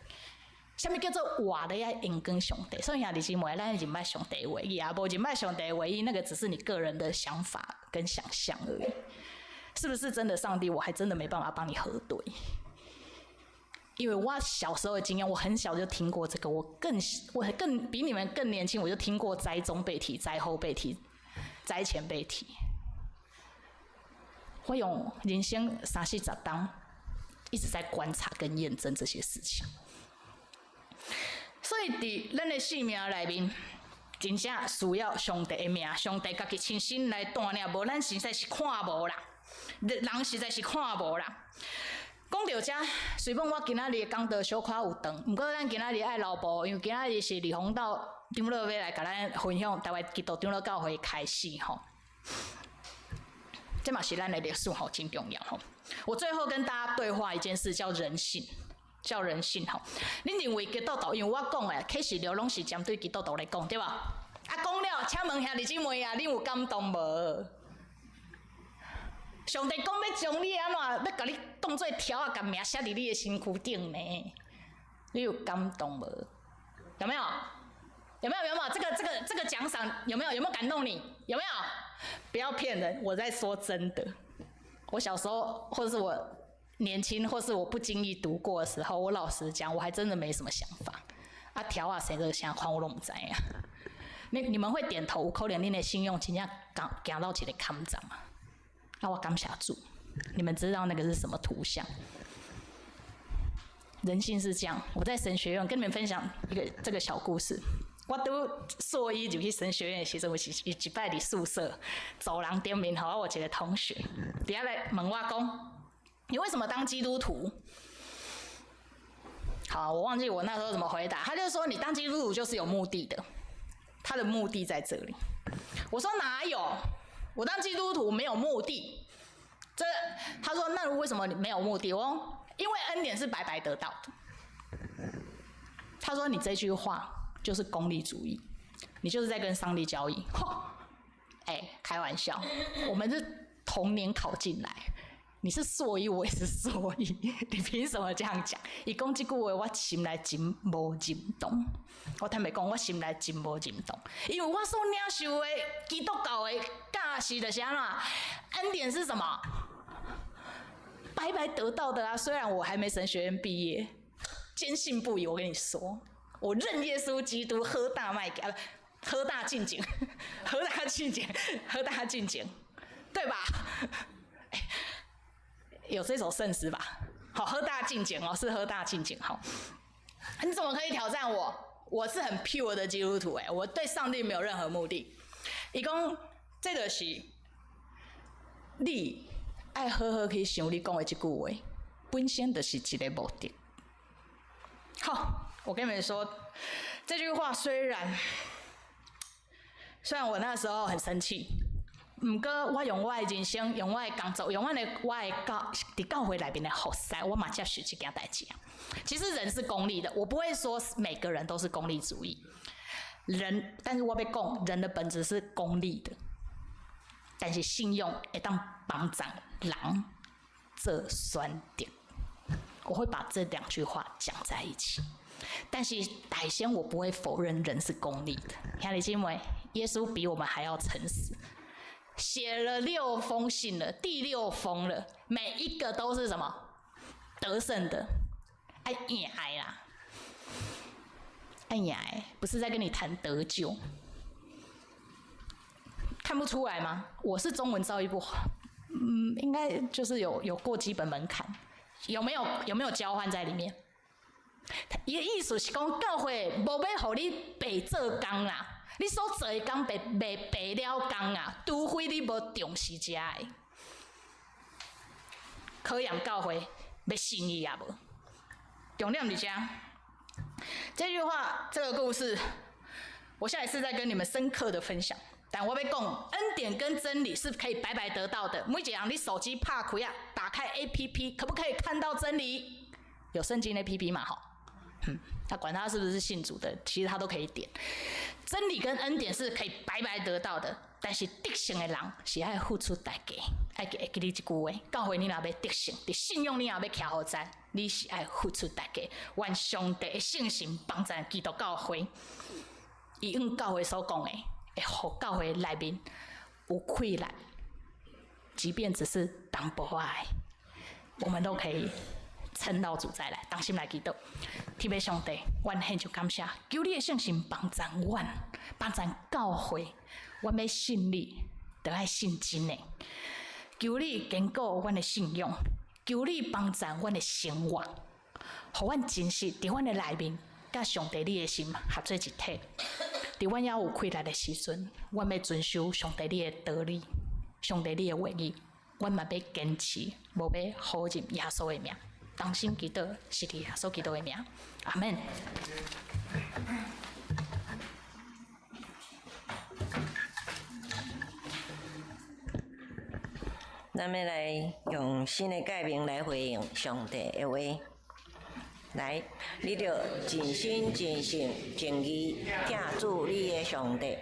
什么叫做活咧爱延庚上帝。所以兄弟姊妹，咱认捌上帝的话语啊，无认捌上帝的话语，那个只是你个人的想法跟想象而已。是不是真的上帝？我还真的没办法帮你核对。因为我小时候的经验，我很小就听过这个，我更比你们更年轻，我就听过灾中被提、灾后被提、灾前被提。我用人生30-40年一直在观察跟验证这些事情，所以伫咱的性命内面，真正需要上帝的名，上帝家己亲身来带领，无咱实在是看无啦，人实在是看无啦。讲到这，虽然我今仔日讲道小可有长，不过咱今仔日爱留步，因为今仔日是李洪道长老要来甲咱分享台湾基督长老教会开始吼，这嘛是咱的历史吼，真重要吼。我最后跟大家对话一件事，叫人性，叫人性吼。恁认为基督徒，因为我讲诶，启示录拢是针对基督徒来讲，对吧？啊，讲了，请问兄弟姊妹啊，恁有感动无？上帝讲要将你安怎，要甲你当做条啊，甲名写伫你的身躯顶呢？你有感动无？有没有？有没有？这个奖赏有没有？有没有感动你？有没有？不要骗人，我在说真的。我小时候，或者是我年轻，或是我不经意读过的时候，我老实讲，我还真的没什么想法。啊，条啊，谁个想看我都唔知呀。你们会点头，有可能恁的信用真正行到一个坎站啊。那我感谢主，你们知道那个是什么图像？人性是这样。我在神学院跟你们分享这个小故事。我读硕一入去神学院的时候，我是一摆伫宿舍走廊顶面，吼，我一个同学底下来问我讲：“你为什么当基督徒？”好，我忘记我那时候怎么回答。他就说：“你当基督徒就是有目的的，他的目的在这里。”我说：“哪有？我当基督徒没有目的。”他说：“那为什么你没有目的？”我说：“因为恩典是白白得到的。”他说：“你这句话就是功利主义，你就是在跟上帝交易。”开玩笑，我们是同年考进来，你是所以，我也是所以，你凭什么这样讲？伊讲这句话，我心内真无认同。我坦白讲，我心内真无认同，因为我所领受的基督教的教示就是安怎？恩典是什么？白白得到的啊！虽然我还没神学院毕业，坚信不疑。我跟你说，我认耶稣基督，喝大麦给啊，不，喝大进前，喝大进前，喝大进前，对吧？有这首圣诗吧？好，喝大进前哦，是喝大进前。好，你怎么可以挑战我？我是很 pure 的基督徒我对上帝没有任何目的。伊讲这个是你爱好好去想你讲的这句话，本身就是一个目的。好，我跟你们说，这句话虽然我那时候很生气。毋过，我用我的人生，用我的工作，用我的伫教会内面的服侍，我嘛接受这件代志。其实人是功利的，我不会说每个人都是功利主义。但是我要讲，人的本质是功利的。但是信用会当帮助人做选择。我会把这两句话讲在一起。但是首先，我不会否认人是功利的。兄弟姐妹，耶稣比我们还要诚实。写了6封信了，第6封了，每一个都是什么？得胜的，爱赢啦，爱赢，不是在跟你谈得救，看不出来吗？我是中文造诣不好，应该就是有过基本门槛，有没有交换在里面？伊的意思是讲，教会无要互你白做工啦。你所做的工白了工啊，除非你无重视遮的。考验教会要信伊啊无？重点伫遮。这句话，这个故事，我下一次再跟你们深刻的分享。但我要讲，恩典跟真理是可以白白得到的。每一个人，你手机拍开啊，打开 APP， 可不可以看到真理？有圣经 APP 嘛？吼。他管他是不是信主的，其实他都可以点。真理跟恩典是可以白白得到的，但是得胜的人是爱付出代价。爱记你这句话，教会你若要得胜，伫信用你若要徛好在，你是爱付出代价。愿上帝的信心帮助基督教会，伊用教会所讲的，会互教会内面有溃烂，即便只是淡薄爱，我们都可以撑到主再来，当心来祈祷。天父上帝，阮献上感谢，求你的信心帮助阮，帮助教会，阮要信你，就爱信真的。求你坚固阮的信用，求你帮助阮的生活，互阮真实伫阮的内面，甲上帝你的心合做一体。伫阮要有困难的时阵，阮要遵守上帝你的道理，上帝你的话语，阮嘛要坚持，无要好入耶稣的名。当心祈祷，是伫耶稣基督的名，阿门。咱要来用新的界面来回应上帝的话。来，你着尽心尽性尽意听主你的上帝。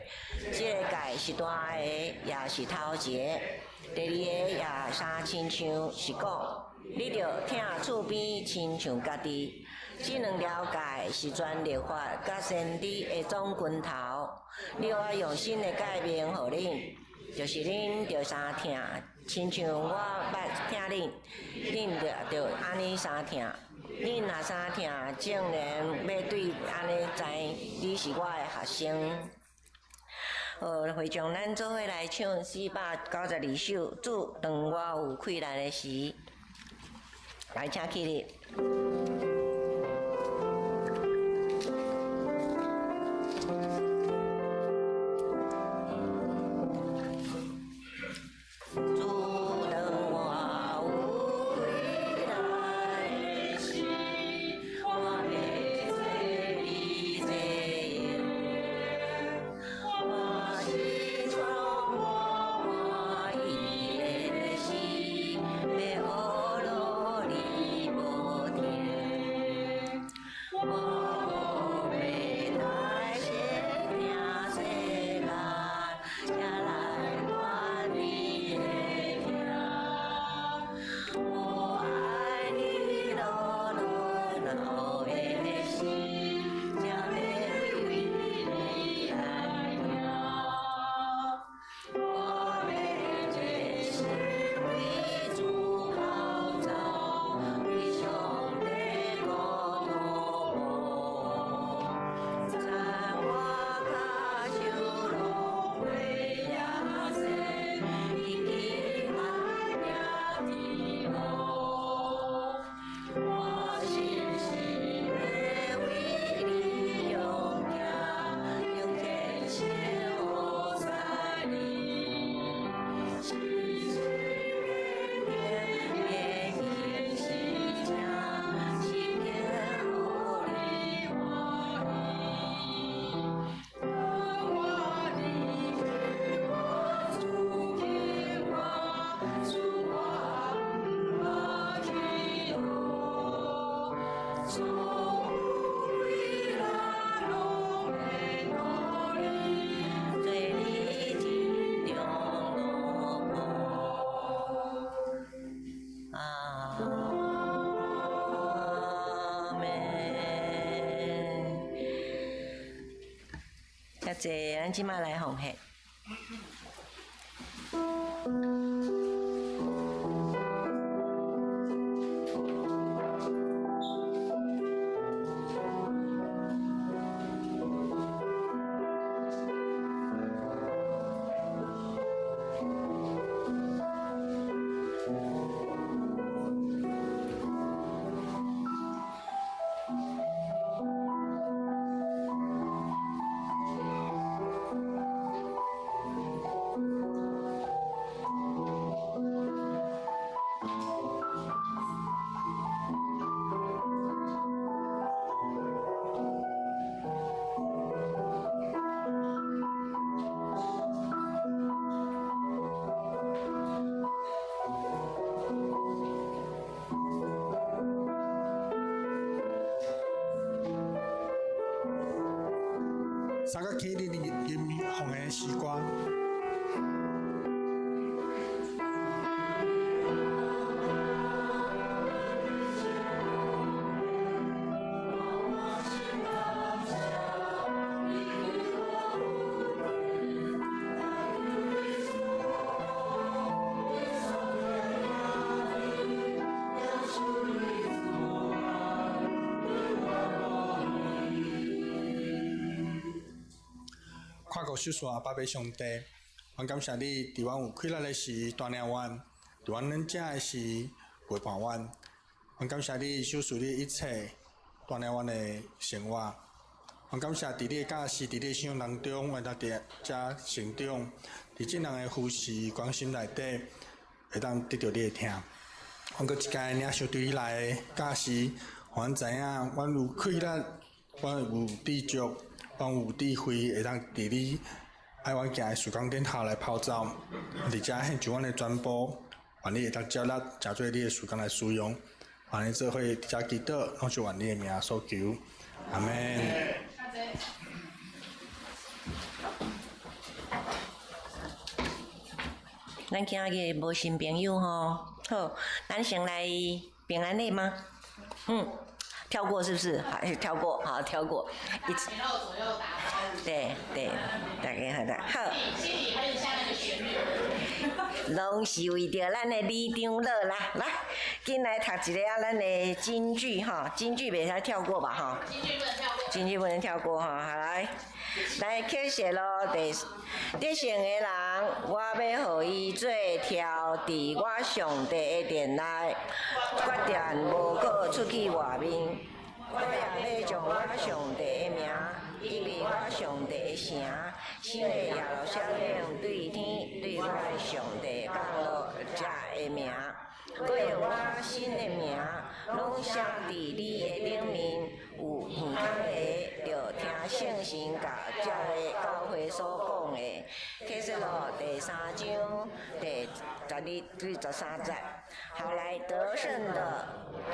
这个界是大个，也是头一个；第二个也相亲像是讲。你着听厝边亲像家己，这两条界是全律法甲先知的总拳头。你要用新的界面互恁，就是恁着相听，亲像我捌听恁，恁着安尼相听。恁若相听，竟然要对安尼知，你是我的学生。会将咱做伙来唱492首，主当我有困难的时。来，请起立。坐，咱即马来奉献。三个起你音红的时光。跨国小线八百上帝，我感谢你，伫阮有快乐的时锻炼阮，伫阮软正的时陪伴阮。我感谢你守护你一切，锻炼阮的生活。我感谢伫你的教示，伫你的信仰当中，阮才伫遮成长，伫这人的服侍关心内底，会当得到你的听。我搁一届领受对你来的教示，互阮知影，阮有快乐，阮有知足。阮有智慧，会当伫你爱阮行的时光顶头来泡澡，伫遮献上阮的全部，愿你会当接纳，诚做你的时光来使用。愿你做伙伫遮祈祷，拢是愿你的名所求。阿门。咱今日无新朋友吼，好，咱先来平安礼吗？跳过是不是？还跳过，好，跳过。前后左右打包。对，大家好的，好。心里还有下那个旋律。拢是为着咱的李长乐啦，来，紧来读一下咱的金句哈，金句袂使跳过吧哈？金句不能跳过。金句不能跳过哈，好来，来启示录得胜的人，我要互伊做跳伫我上帝的殿内，决定无搁出去外面。我也要将我上帝的名，以及我上帝的城，新的耶路撒冷对天对我的上帝降落这的名，搁用我新的名，拢写伫你的顶面，有耳通的，就听圣神甲这个教会所讲的。启示录第3章第13节，好来得胜的，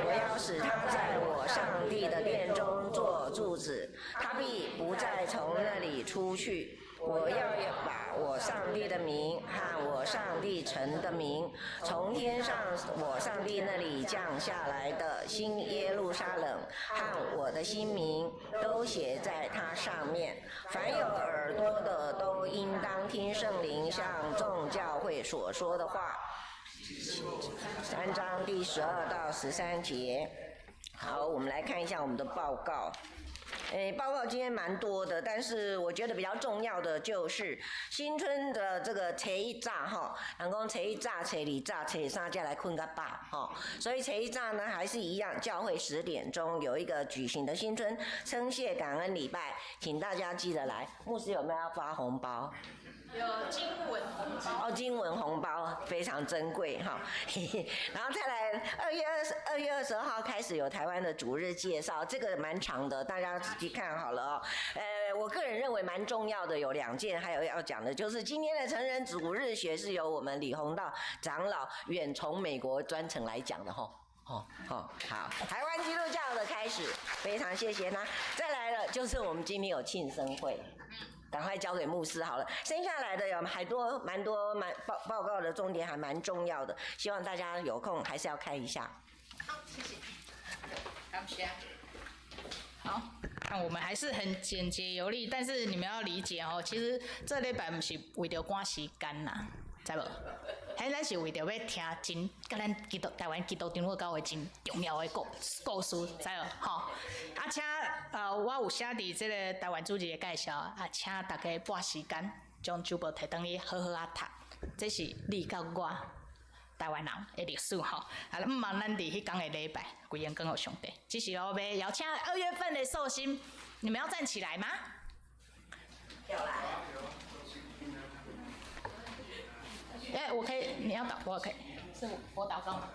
我要使他在我上帝的殿中做柱子，他必不再从那里出去。我要把我上帝的名和我上帝城的名，从天上我上帝那里降下来的新耶路撒冷和我的新名，都写在它上面。凡有耳朵的，都应当听圣灵向众教会所说的话。3章第12到13节。好，我们来看一下我们的报告。报告今天蛮多的，但是我觉得比较重要的就是新春的这个初一早哈，人讲初一早、初二早、初三才来困个饱哈，所以初一早呢还是一样，教会10点钟有一个举行的新春称谢感恩礼拜，请大家记得来。牧师有没有要发红包？有经文红包。经文红包非常珍贵哈。然后再来2月20号开始有台湾的主日介绍，这个蛮长的，大家仔细看好了哦。我个人认为蛮重要的有2件，还有要讲的就是今天的成人主日学是由我们李弘道长老远从美国专程来讲的哈。好，台湾基督教的开始，非常谢谢他。再来了就是我们今天有庆生会。赶快交给牧师好了。剩下来的有蛮多报告的重点还蛮重要的，希望大家有空还是要看一下。好，谢谢。感谢。好。看我们还是很简洁有力，但是你们要理解哦，其实这礼拜不是为着赶时间啦，知无？迄咱是为着要听真，甲咱台湾基督长老教会真重要的故事，知无？吼，啊，请我有写伫即个台湾主席的介绍，啊，请大家拨时间将酒报摕倒去好好啊读，这是你甲我。台湾人的历史吼，啊，毋茫咱伫迄天的礼拜，归言更互上帝。只是要邀请2月份的寿星，你们要站起来吗？要来。我可以，你要祷，我可以，是我祷告吗？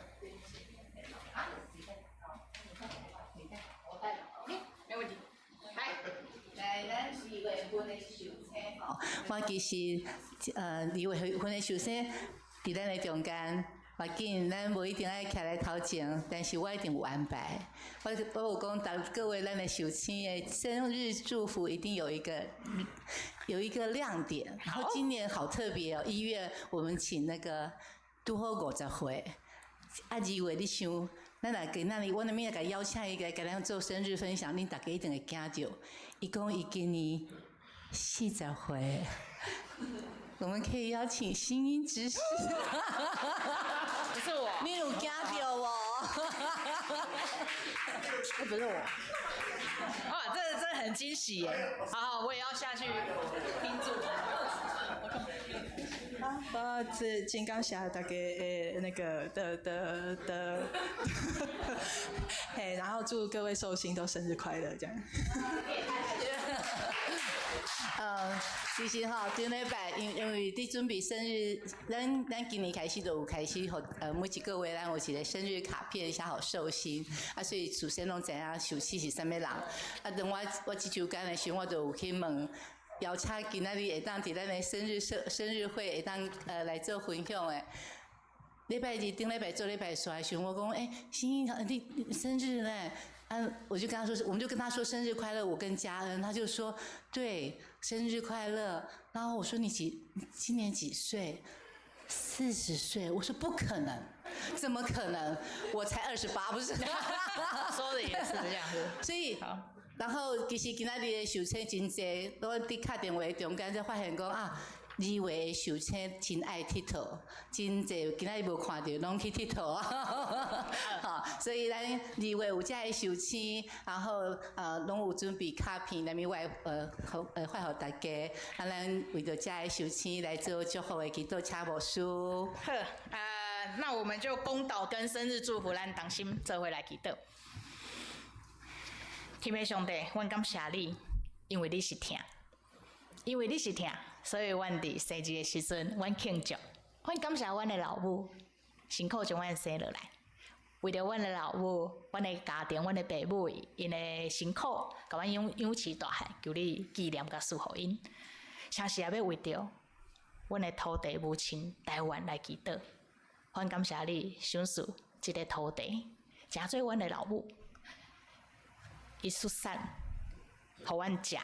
我代表，没问题。来，咱2月份的寿星吼，我其实2月份的寿星。伫咱的中间，或紧咱无一定爱徛在头前，但是我一定有安排。我有讲，各位咱的寿星的生日祝福一定有一个亮点。然后今年好特别哦，1月我们请那个拄好50岁，啊2月你想，咱来给那里，我那边来邀请一个给咱做生日分享，恁大家一定会惊到。伊讲伊今年40岁。我们可以邀请新音执事，不是我，你有惊到哦？不是我。哇，这很惊喜耶！好，我也要下去听祝福。这金刚侠大概那个的，然后祝各位寿星都生日快乐，这样。其实吼，顶礼拜因为伫准备生日，咱今年开始就有开始互每一个月咱有一个生日卡片写互寿星，啊，所以事先拢知影寿星是啥物人。啊，等我即周间的时候，我就有去问。邀请今仔日会当伫咱的生日会会当来做分享的。礼拜2顶礼拜做礼拜3的时候，我讲欣欣你生日呢？我就跟他说，我们就跟他说生日快乐，我跟嘉恩，他就说对，生日快乐。然后我说你今年几岁？40岁。我说不可能，怎么可能？我才28，不是？说的也是这样子。所以。然后其实今仔日的寿星真济，我伫敲电话中间才发现讲啊，2月的寿星真爱佚佗，真济今仔日无看到，拢去佚佗啊。好，所以咱2月有遮个寿星，然后拢有准备卡片，来面发互大家，啊，咱为着遮个寿星来做祝福的祈祷请无书。好，那我们就公祷跟生日祝福，咱同心做伙来祈祷。天父上帝，阮感谢你，因为你是疼，因为你是疼，所以阮伫生日的时阵，阮庆祝。阮感谢阮的老母，辛苦将阮生落来。为着阮的老母、阮的家庭、阮的爸母，因的辛苦，甲阮养起大汉，求你纪念甲赐福因。诚实也要为着阮的土地母亲台湾来祈祷。阮感谢你赏赐即个土地，诚做阮的老母。伊出产，互阮食，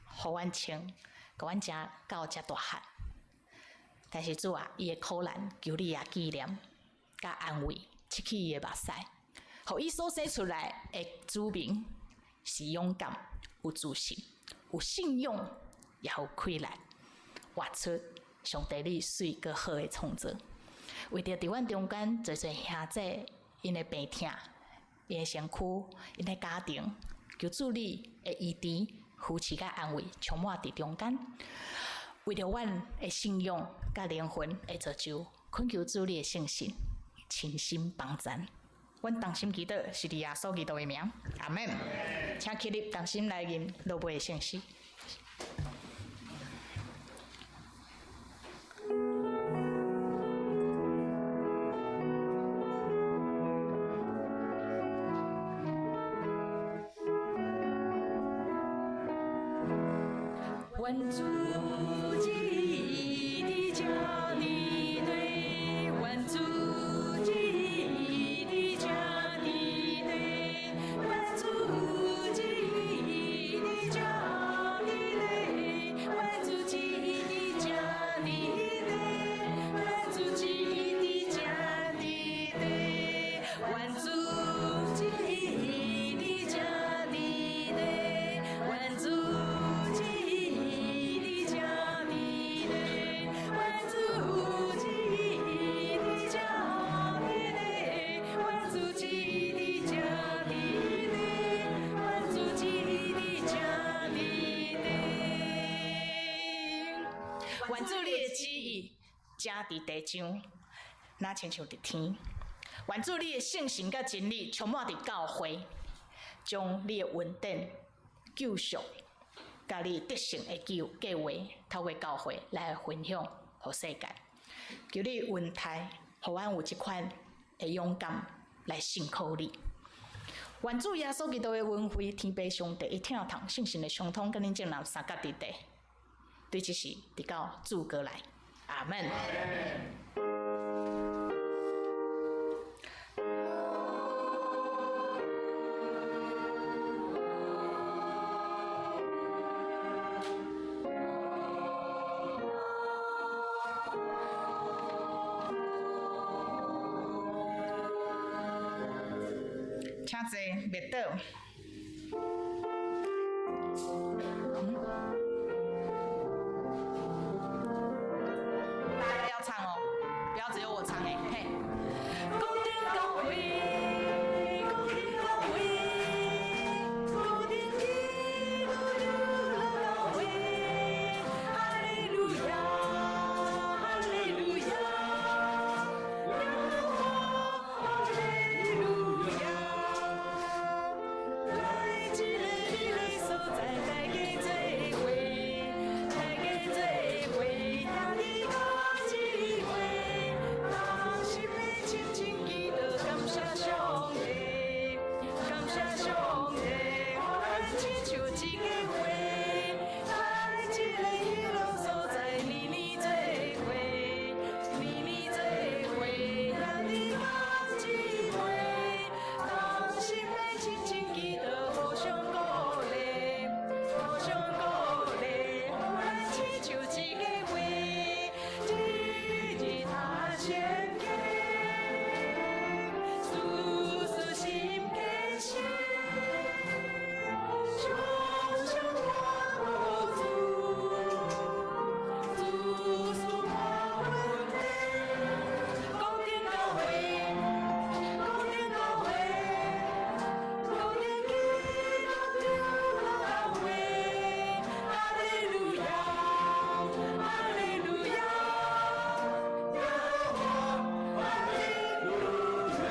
互阮穿，甲阮食到遮大汉。但是主啊，伊的苦难，求你也纪念，甲安慰，拭去伊的目屎，互伊所生出来的子民是勇敢、有自信、有信用，也有气力，活出上帝你水个好的创造。为着伫阮中间，侪兄姐因的病痛，因的身躯，因的家庭。求主你的医治、扶持甲安慰，充满伫中间。为着阮的信仰甲灵魂的造就，恳求主你的圣神，倾心帮赞。阮同心祈祷，是伫耶稣基督的名，阿门。请起立，同心来吟落尾的圣诗。万主基的家里对，万主基的家里对，万主基的家里对，万主基的家里对，万主基的家里对，万主基的家里对，正伫地上，若亲像伫天。愿主你的圣神甲真理充满伫教会，将你的恩典、救赎，甲你得胜的计划，透过教会来分享互世界。求你恩待，互阮有即款的勇敢来信靠你。愿主耶稣基督的恩惠、天父上帝一听堂圣神的相通，甲恁众人三角伫地，对即时直到主过来，阿门。请坐，别倒。大家要唱哦，不要只有我唱哎，嘿。高天高飞，高天高飞，高天地路高飞，哈利路亚，哈利路亚，哈利路亚。来一个你的所在，大家做伙，大家做伙，兄弟讲一回，当心的亲亲记得感谢上帝，感谢上帝，互咱亲像一个伙，来一个迄落所在，年年做伙，年年做伙，兄弟讲一回，当心的亲亲记得互相鼓励，互相鼓励，互咱亲像一个伙，日日他相加，事事心更新，常常我主，主所我恩典，高天高飞，高天高飞。高天基督的高飞，哈利路亚，哈利路亚，耶和华，哈利路亚。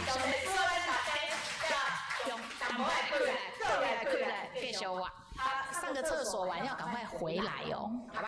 上帝说大家用赶快过来，继续玩。上个厕所完要赶快回来哦，好吧？